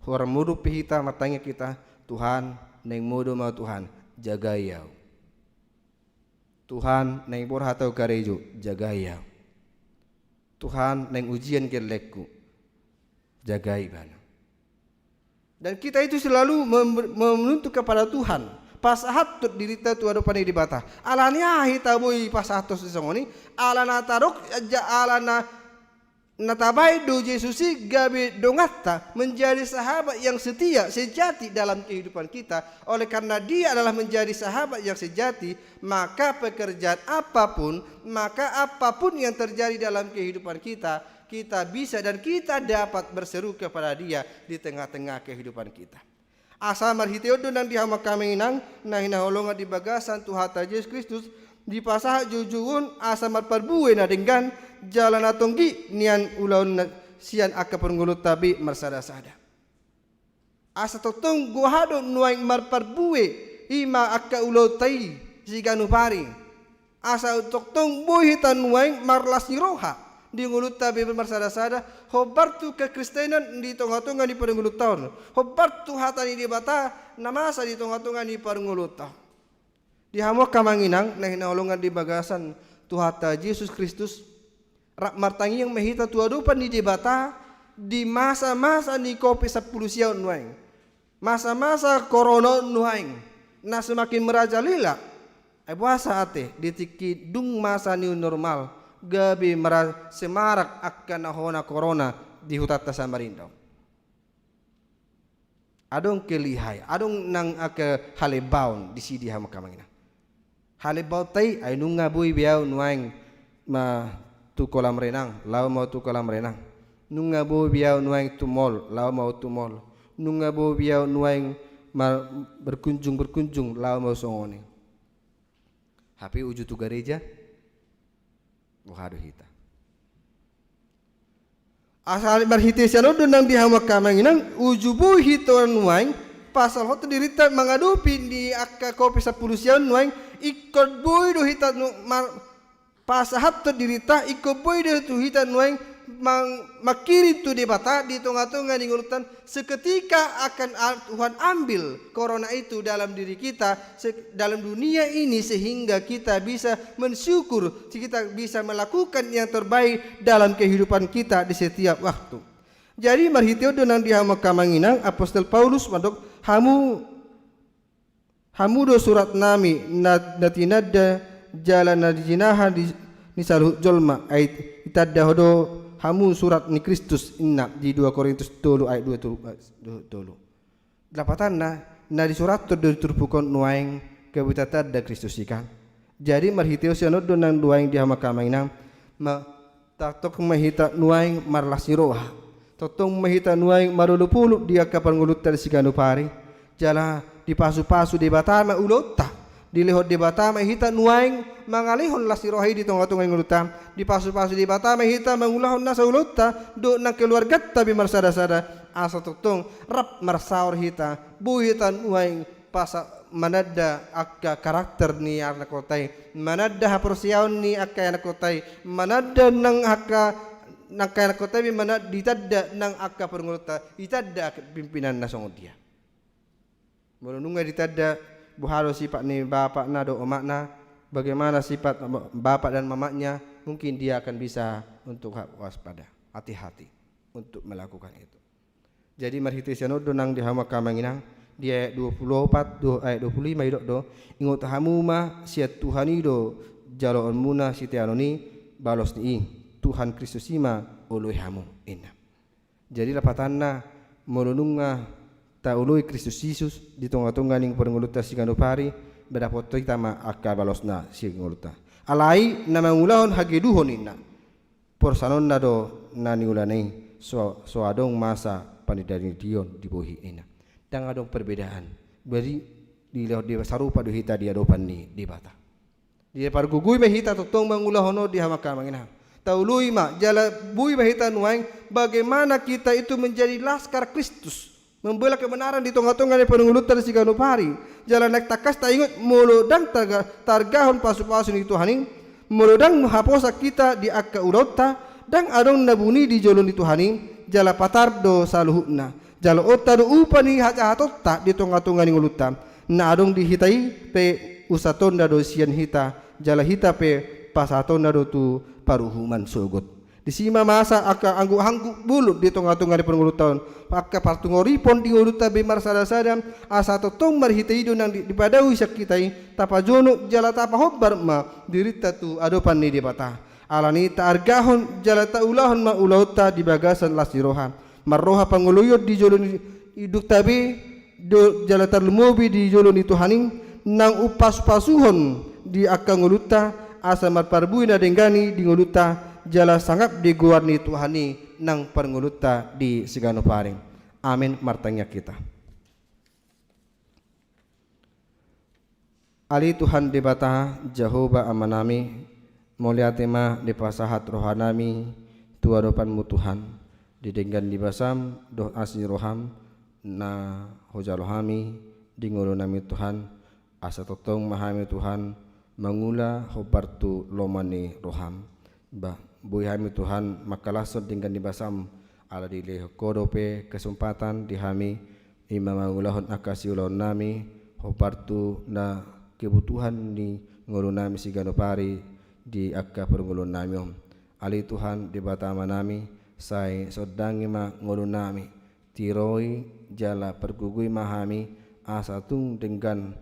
Orang mudu pihita matanya kita Tuhan neng mudu mau Tuhan jaga yau. Tuhan neng borhatau karejo jagai ya. Tuhan neng ujian kelekku jagai bana. Dan kita itu selalu menuntut kepada Tuhan. Pasahat tut dirita tu ada pandai di bata. Alania hita boy pasahat tu sesongoni. Alana tarok ja alana Natabai do Yesusi gabe dongata menjadi sahabat yang setia sejati dalam kehidupan kita. Oleh karena dia adalah menjadi sahabat yang sejati, maka pekerjaan apapun, maka apapun yang terjadi dalam kehidupan kita, kita bisa dan kita dapat berseru kepada dia di tengah-tengah kehidupan kita. Asa marhiteo do nang dihama kami nang hinaholongan di bagasan Tuhan Yesus Kristus di pasah jujuun asa marparbue na dengan jalan atonggi nian ulaun sian aka penggulut tabi marsada-sada. Asa totong guhado nuaing marparbue ima aka ulau tai siganu pari. Asa totong buhitan nuaing marlasi roha di ngulut tabi marsada-sada. Hobartu kekristenan di tongah-tongah di penggulut tahun. Hobartu hatani di bata namasa di tongah-tongah di penggulut tahun. Di hamo kamanginang na hinaholongan di bagasan Tuhan Yesus Kristus rak martangi yang mehita tuadupan di debata di masa-masa ni kopi 10 siaw nuaing, masa-masa corona nuaing na semakin merajalela ay puasa ate ditiki dung masa new normal gabi semarak akan nahona corona di hutata Samarinda. Adong kelihay, adong nang aka halibaun di sidi hamo kamangina. Halibaw tay ay nung ngabuy biyaw nuaing ma tu kolam renang, lau mau tu kolam renang. Nung ngabuy biyaw nuaing tu mall, lau mau tu mall. Nung ngabuy biyaw nuaing berkunjung, lau mau songoni. Hapi uju tu gereja, buhadu hita. Asal berhiti siano nang dihama kamanginang uju bu hito nuaing pasal hotu dirita mengadupi di akka kopi 10 sian nuaing ikut boy do hita pasahat tu dirita ikut boy do tu hita nuaing makiri tu debata di tengah-tengah ngulutan seketika akan Tuhan ambil corona itu dalam diri kita dalam dunia ini sehingga kita bisa mensyukur, kita bisa melakukan yang terbaik dalam kehidupan kita di setiap waktu. Jadi marhiteo donang dihama kamanginang Apostol Paulus madok hamu do surat nami natinada jalan nadijinaha ni saluh jolma ait itadda hodo hamu surat ni Kristus inna di 2 Korintus 3 ayat 2 tolu. Dapatan na di surat tu turpukon nuaing kebutata da Kristus ikan. Jadi marhiteo siano donang duaing dihama kamanginang ma tatok mahita nuaing marlasiroha. Totong mahita nuaing marulupulu dia kapan ngulutan siganu pari jala di pasu-pasu di batama ulota di lehot di batama hita nuaing mangalihon lasirohi di tongah-tongah ngulutan di pasu-pasu di batama hita mangulahon nasa ulota do na keluarga tabi marsada-sada asa totong rap marsaur hita buhitan nuaing pasa manada akka karakter ni anak kotai manada haporsiaon ni akka anak kotai manada nang akka nakaya ko tabi mana ditadda nang akka pengurta itadda pimpinan nasong dia. Menunga ditadda buhalo sifat ni bapak na do omak na bagaimana sifat bapak dan mamaknya mungkin dia akan bisa untuk waspada hati-hati untuk melakukan itu. Jadi marhitisiano do nang dihama kamanginang dia 24 ayat 25 idok do ingot hamuma siat Tuhani do jaloon muna sitianoni balos ni Tuhan Kristus ima ului hamu ina. Jadi lapatanna molununga ta ului Kristus Yesus di tongah-tongah ning penguluta siganu pari bedapat kita ma akka balosna singuluta. Alai nama ulahon hageduhon ina. Porsanon nado nani ulanai so adong masa panidari dion dibohi ina. Dang adong perbedaan. Beri di sarupa do hita dia dopan ni di bata. Dia pargugui mahita totong mangulahono di hamaka mangina. Taului ma jala bui bahita nuaing bagaimana kita itu menjadi laskar Kristus membela kebenaran di tongah-tongah dari penungulutan siganu pari jala naik takas ta ingat molodang targahon pasu-pasu ni Tuhaning molodang haposa kita di akka urota dang adong nabuni di jolon di Tuhaning jala patardo saluhna jala otta do upani haja-hatotta di tongah-tongah ni ngulutan na adong dihitai pe usaton do sian hita jala hita pe pasaton do tu paruhuman sugut. Di sima masa aka anggu bulut di tongah-tongah di pengulutan. Aka partungoripon di uluta bemar sada-sada asa totong marhitaido nang dipadau sak kitai tapajono jala tapa hobbar ma dirita tu adopan ni debata. alani taargahon jala taulahon ma ulauta di bagasan lasiroha marroha panguluyot di jolon iduk tabi do jala tarlumobi di jolon itu haning nang upas pasuhon di akang nguluta asa marparbui na denggani di nguluta jala sangap di guarni tuhani nang panguluta di sigano paring. Amin martanya kita. Ali Tuhan di bata Jehovah amanami mulia tema di pasahat rohanami tuadopanmu Tuhan didenggan di basam doh asni roham na hojalohami di ngulunami Tuhan asa totong mahami Tuhan mangula hobartu lomani roham bah buihami Tuhan makalasot denggan di basam ala di leho kodope kesempatan dihami imam mangulahon akasi ulon nami hobartu na kebutuhan ni ngulun nami sigano pari di akka perngulun nami ali Tuhan di batama nami sai sodangi ma ngulun nami tiroi jala pergugui mahami asa tung dengan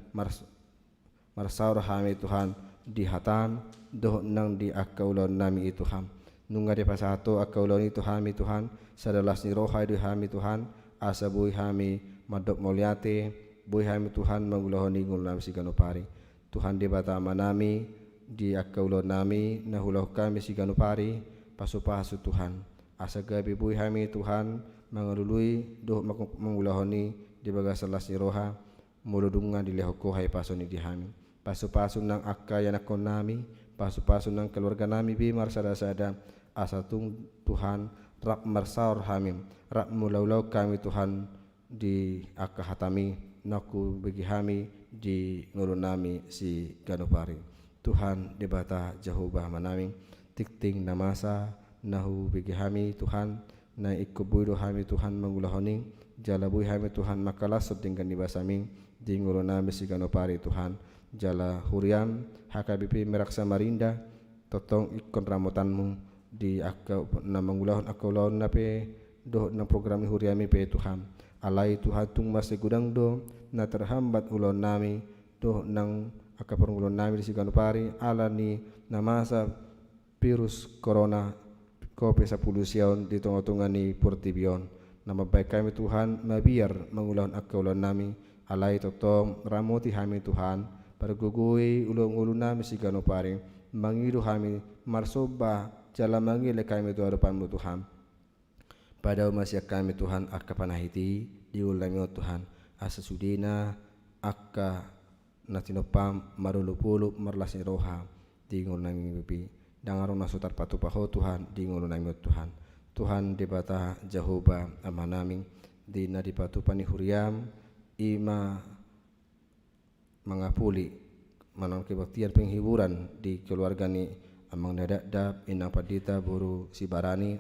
marsaur hami Tuhan di hatan doh nang di akka ulun nami itu ham nunga di pasato akka ulun itu hami Tuhan sadalas ni rohai di hami Tuhan asa bui hami madok moliate bui hami Tuhan mangulahoni ngulun nami sigano pari Tuhan di batama nami di akka ulun nami nahulah kami sigano pari pasu-pasu Tuhan asa gabi bui hami Tuhan mangalului doh mangulahoni di bagasalas ni roha muludunga di lehoko hai pasoni di hami pasu-pasu nang akka yanakon nami pasu-pasu nang keluarga nami bi marsada-sada asa tung Tuhan rap marsaur hamim rap mulaulau kami Tuhan di akka hatami naku bagi hami di ngulun nami si ganopari Tuhan di bata Jehovah manami tikting namasa nahu bagi hami Tuhan na ikubuido hami Tuhan mangulahoni jala bui hami Tuhan makalasot dengan di basami di ngulun nami si ganopari Tuhan jala huriam HKBP Merak Samarinda totong ikon ramotanmu di akka na mangulahon akka ulahon nape do na program huriami pe Tuhan alai Tuhan tung masih gudang do na terhambat ulon nami do nang akka perulon nami di sigano pari ala ni namasa virus corona COVID-19 siaon di tongah-tongah ni Portibion nama baik kami Tuhan mabiar mangulahon akka ulon nami alai totong ramoti hami Tuhan pergugui ulun-ulun nami sigano pari mangidu hami marsoba jala mangile kami tu hadapanmu Tuhan pada masih kami Tuhan akka panahiti diulami Tuhan asa sudina akka natinopam marulupulup marlasni roha di ngulunami bibi dangarong nasutar patu paho Tuhan di ngulunami Tuhan Tuhan di bata Jehovah amanami di nadipatu panihuriam ima mangapuli manang kebaktian penghiburan di keluarga ni amang dadap inang padita buru sibarani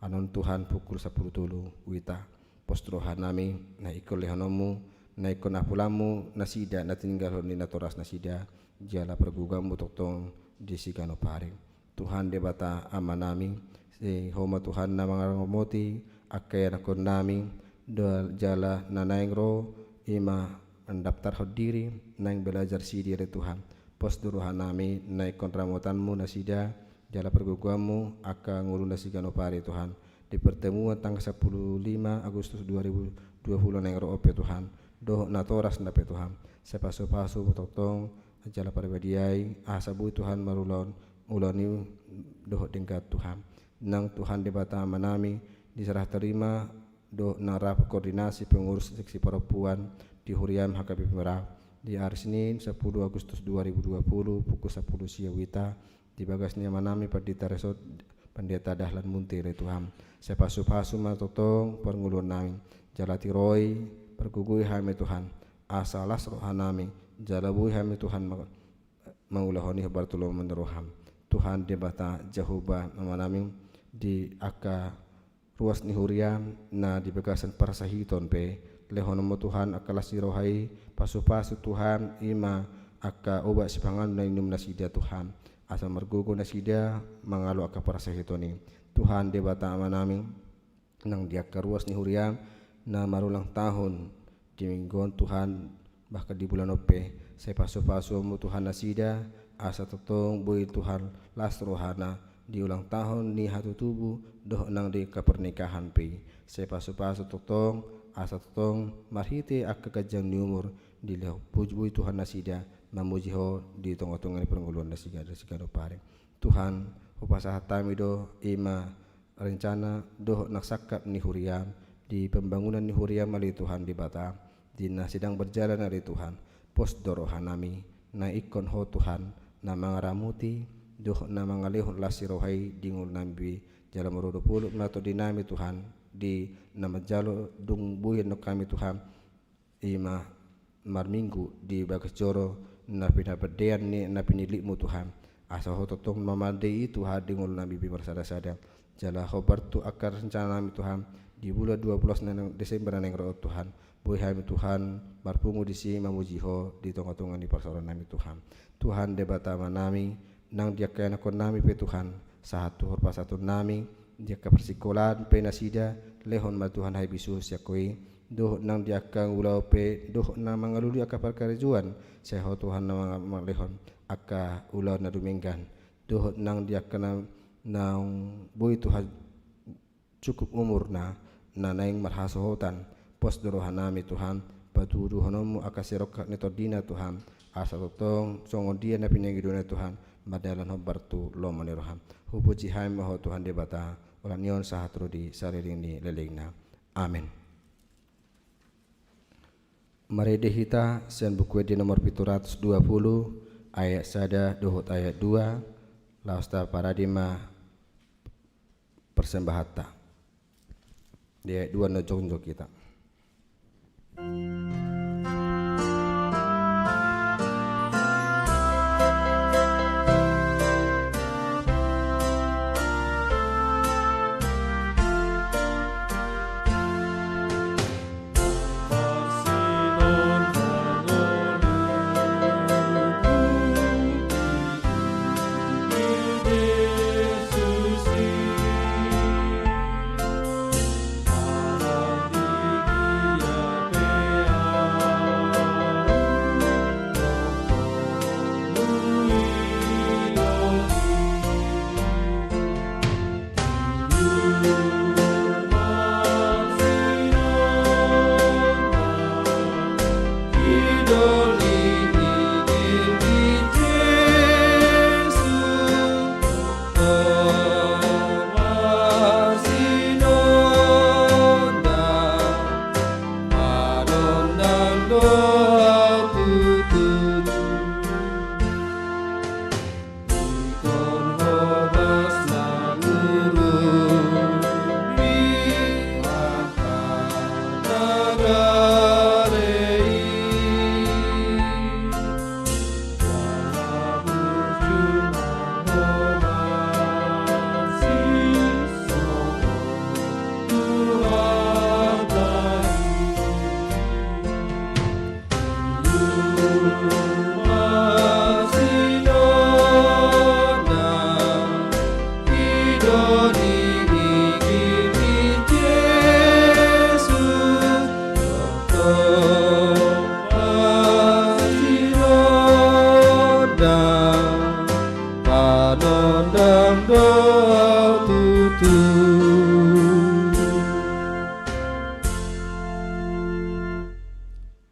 anon Tuhan pukul 10 tulu wita postrohan nami na ikol lehanomu na ikon apulamu nasida na tinggal ni natoras nasida jala pergugamu totong di sigano pare Tuhan de bata amanami si homa Tuhan na mga ngomoti akaya na kon nami do jala na naingro ima mendaftar hodiri naing belajar sidi dari Tuhan posduruhan nami naik kontramotanmu nasida jala pergugamu aka ngulun sigano pare Tuhan di pertemuan tanggal 15 Agustus 2020 naing roope Tuhan doh natoras nape Tuhan sepasu-pasu totong jala paribadiai asabu Tuhan marulon uloni doh tingkat Tuhan nang Tuhan di bata manami diserah terima doh narap koordinasi pengurus seksi perempuan di Huriam HKBP Merak di hari Senin 10 Agustus 2020 pukul 10 siang wita di bagasnya manami Pendeta Resort Pendeta Dahlan Muntir Tuhan sepasu-pasu matotong pengulun nami jala tiroi pergugui hami Tuhan asalas rohanami jala bui hami Tuhan mangulahoni habartulung meneroham Tuhan di bata Jehovah manami di akka ruas ni Huriam na di bagasan parasahiton pe lehonomo Tuhan akalas rohai pasu-pasu Tuhan ima akka obat sipangan na inum nasida Tuhan asa margugo nasida mangalo akka parasahitoni Tuhan di bata manami nang di akka ruas ni Huriam na marulang tahun di mingguan Tuhan bahkan di bulan ope saya pasu-pasu mu Tuhan nasida asa totong bui Tuhan las rohana di ulang tahun ni hatu tubuh doh nang di kepernikahan pi sepasu-pasu totong asa totong marhite akka kajang ni umur di leh puji Tuhan nasida mamuji ho di tonggo-tonggo pengguluan nasiga pare Tuhan upasa hatami do ima rencana doh naksakap ni huriam di pembangunan ni huriam ali Tuhan di Bata dina sedang berjalan ali Tuhan pos dorohanami na ikon ho Tuhan na mangaramuti doh na mangalihon lasirohai dingul nambi jalan merudu puluh nato dinami Tuhan di nama jalo dung buyen no kami Tuhan ima marminggu di bagas joro na pinapedean ni na pinilikmu Tuhan asa ho totong mamadei Tuhan dingul nambi bimarsada-sada jala khobar tu akar rencana nami Tuhan di bulan 12 Desember nang roh Tuhan boy hami Tuhan marpungu di si mamuji ho di tonggo-tonggo ni persoalan nami Tuhan debata manami nang dia kaya nakon nami pe Tuhan satu horpa satu nami dia ke persikolan pe nasida lehon ma Tuhan hai bisu siakoi doh nang dia kang ulau pe doh nang mangaluli aka perkarejuan seho Tuhan nang lehon aka ulau na dumenggan doh nang dia kana nang boy Tuhan cukup umur na naing marhasohotan pos dorohanami Tuhan patudu honomu akasirok netodina Tuhan asa totong songon dia na pinagiduna Tuhan madalan hobartu lo maniroham hupuji haim maho Tuhan debata ulan yon sahatru di sariring ni lelengna amin. Mari dehita sen buku di nomor 720 ayat sada dohot ayat 2 lausta paradima persembahata di ayat 2 no jonjo kita.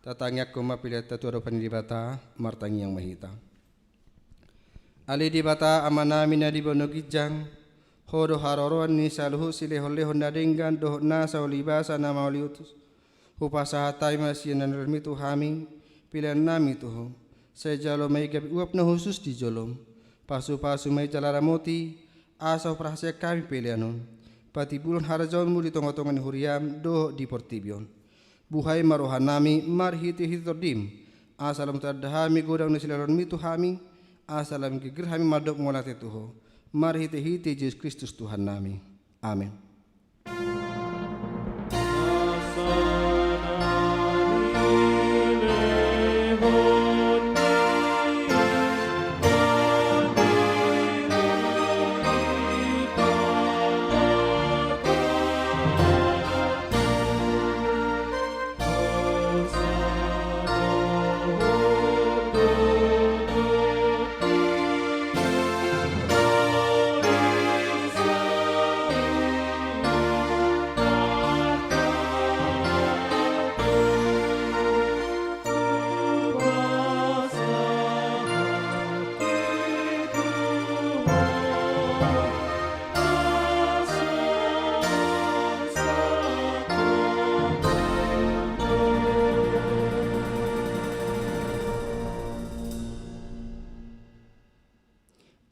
Tatangyak kuma pilata tu adopan di bata martangi yang mahita. Ali di bata amana mina di bono gijang hodo haroroan ni saluhu sile holle honda denggan doh na saulibasa na mauliutus upasa hatai masih nanrmi tu hami pilihan nami tu saya jalo mai gabi uap na khusus di jolom pasu mai jalara moti asa prahsia kami pilihanon pati bulan harajon mu di tonggo-tongan huriam doh di portibion buhai marohanami marhiti hitodim asalam tadahami godang nasilaron mitu hami asalam kikir hami madok molate tuho marhiti hiti Yesus Kristus Tuhan nami amin.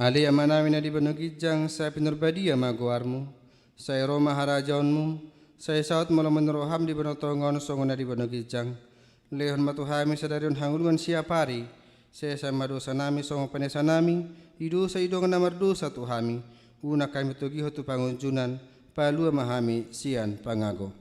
Ali amanamina di banagijang sa pinurbadia maguarmu, sa Roma harajaonmu, sa isaut mula meneroham di banotongon songona di banagijang, lehon matuhami sa darion hangulungan siapari, sa madosa nami songo panesa nami, idu sa idong namardosa tuhami, una kami tugiho tu pangunjunan, palua mahami sian pangago.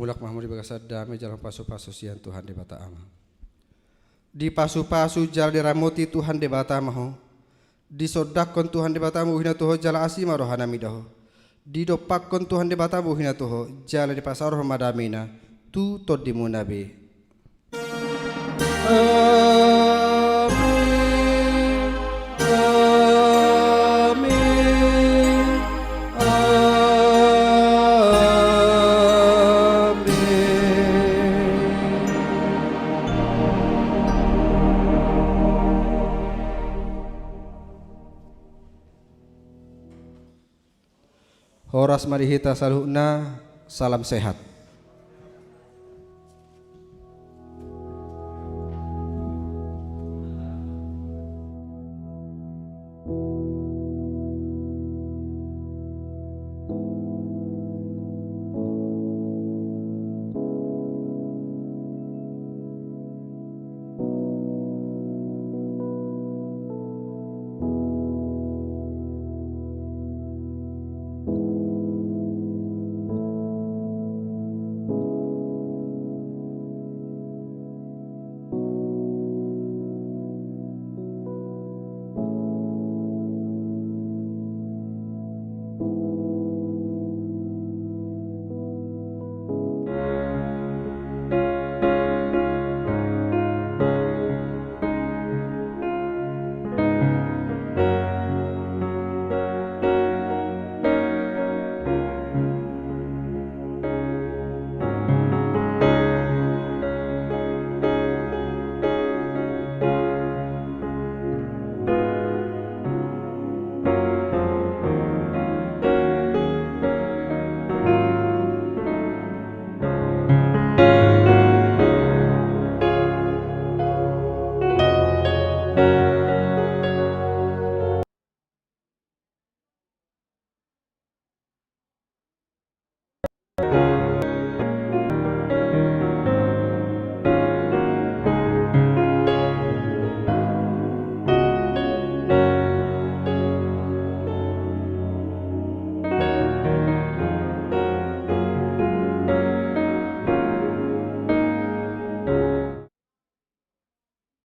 Mulak mahmudi bagasad damai jalan pasu-pasu sian Tuhan di bata ama. Di pasu-pasu jalan diramoti Tuhan di bata amaho. Di sodakon Tuhan di bata amaho hina tuho jala asima rohana midaho. Di dopakon Tuhan di bata amaho hina tuho jala di pasar roh madamina tu tod di munabe. Horas marihita saluhna, salam sehat.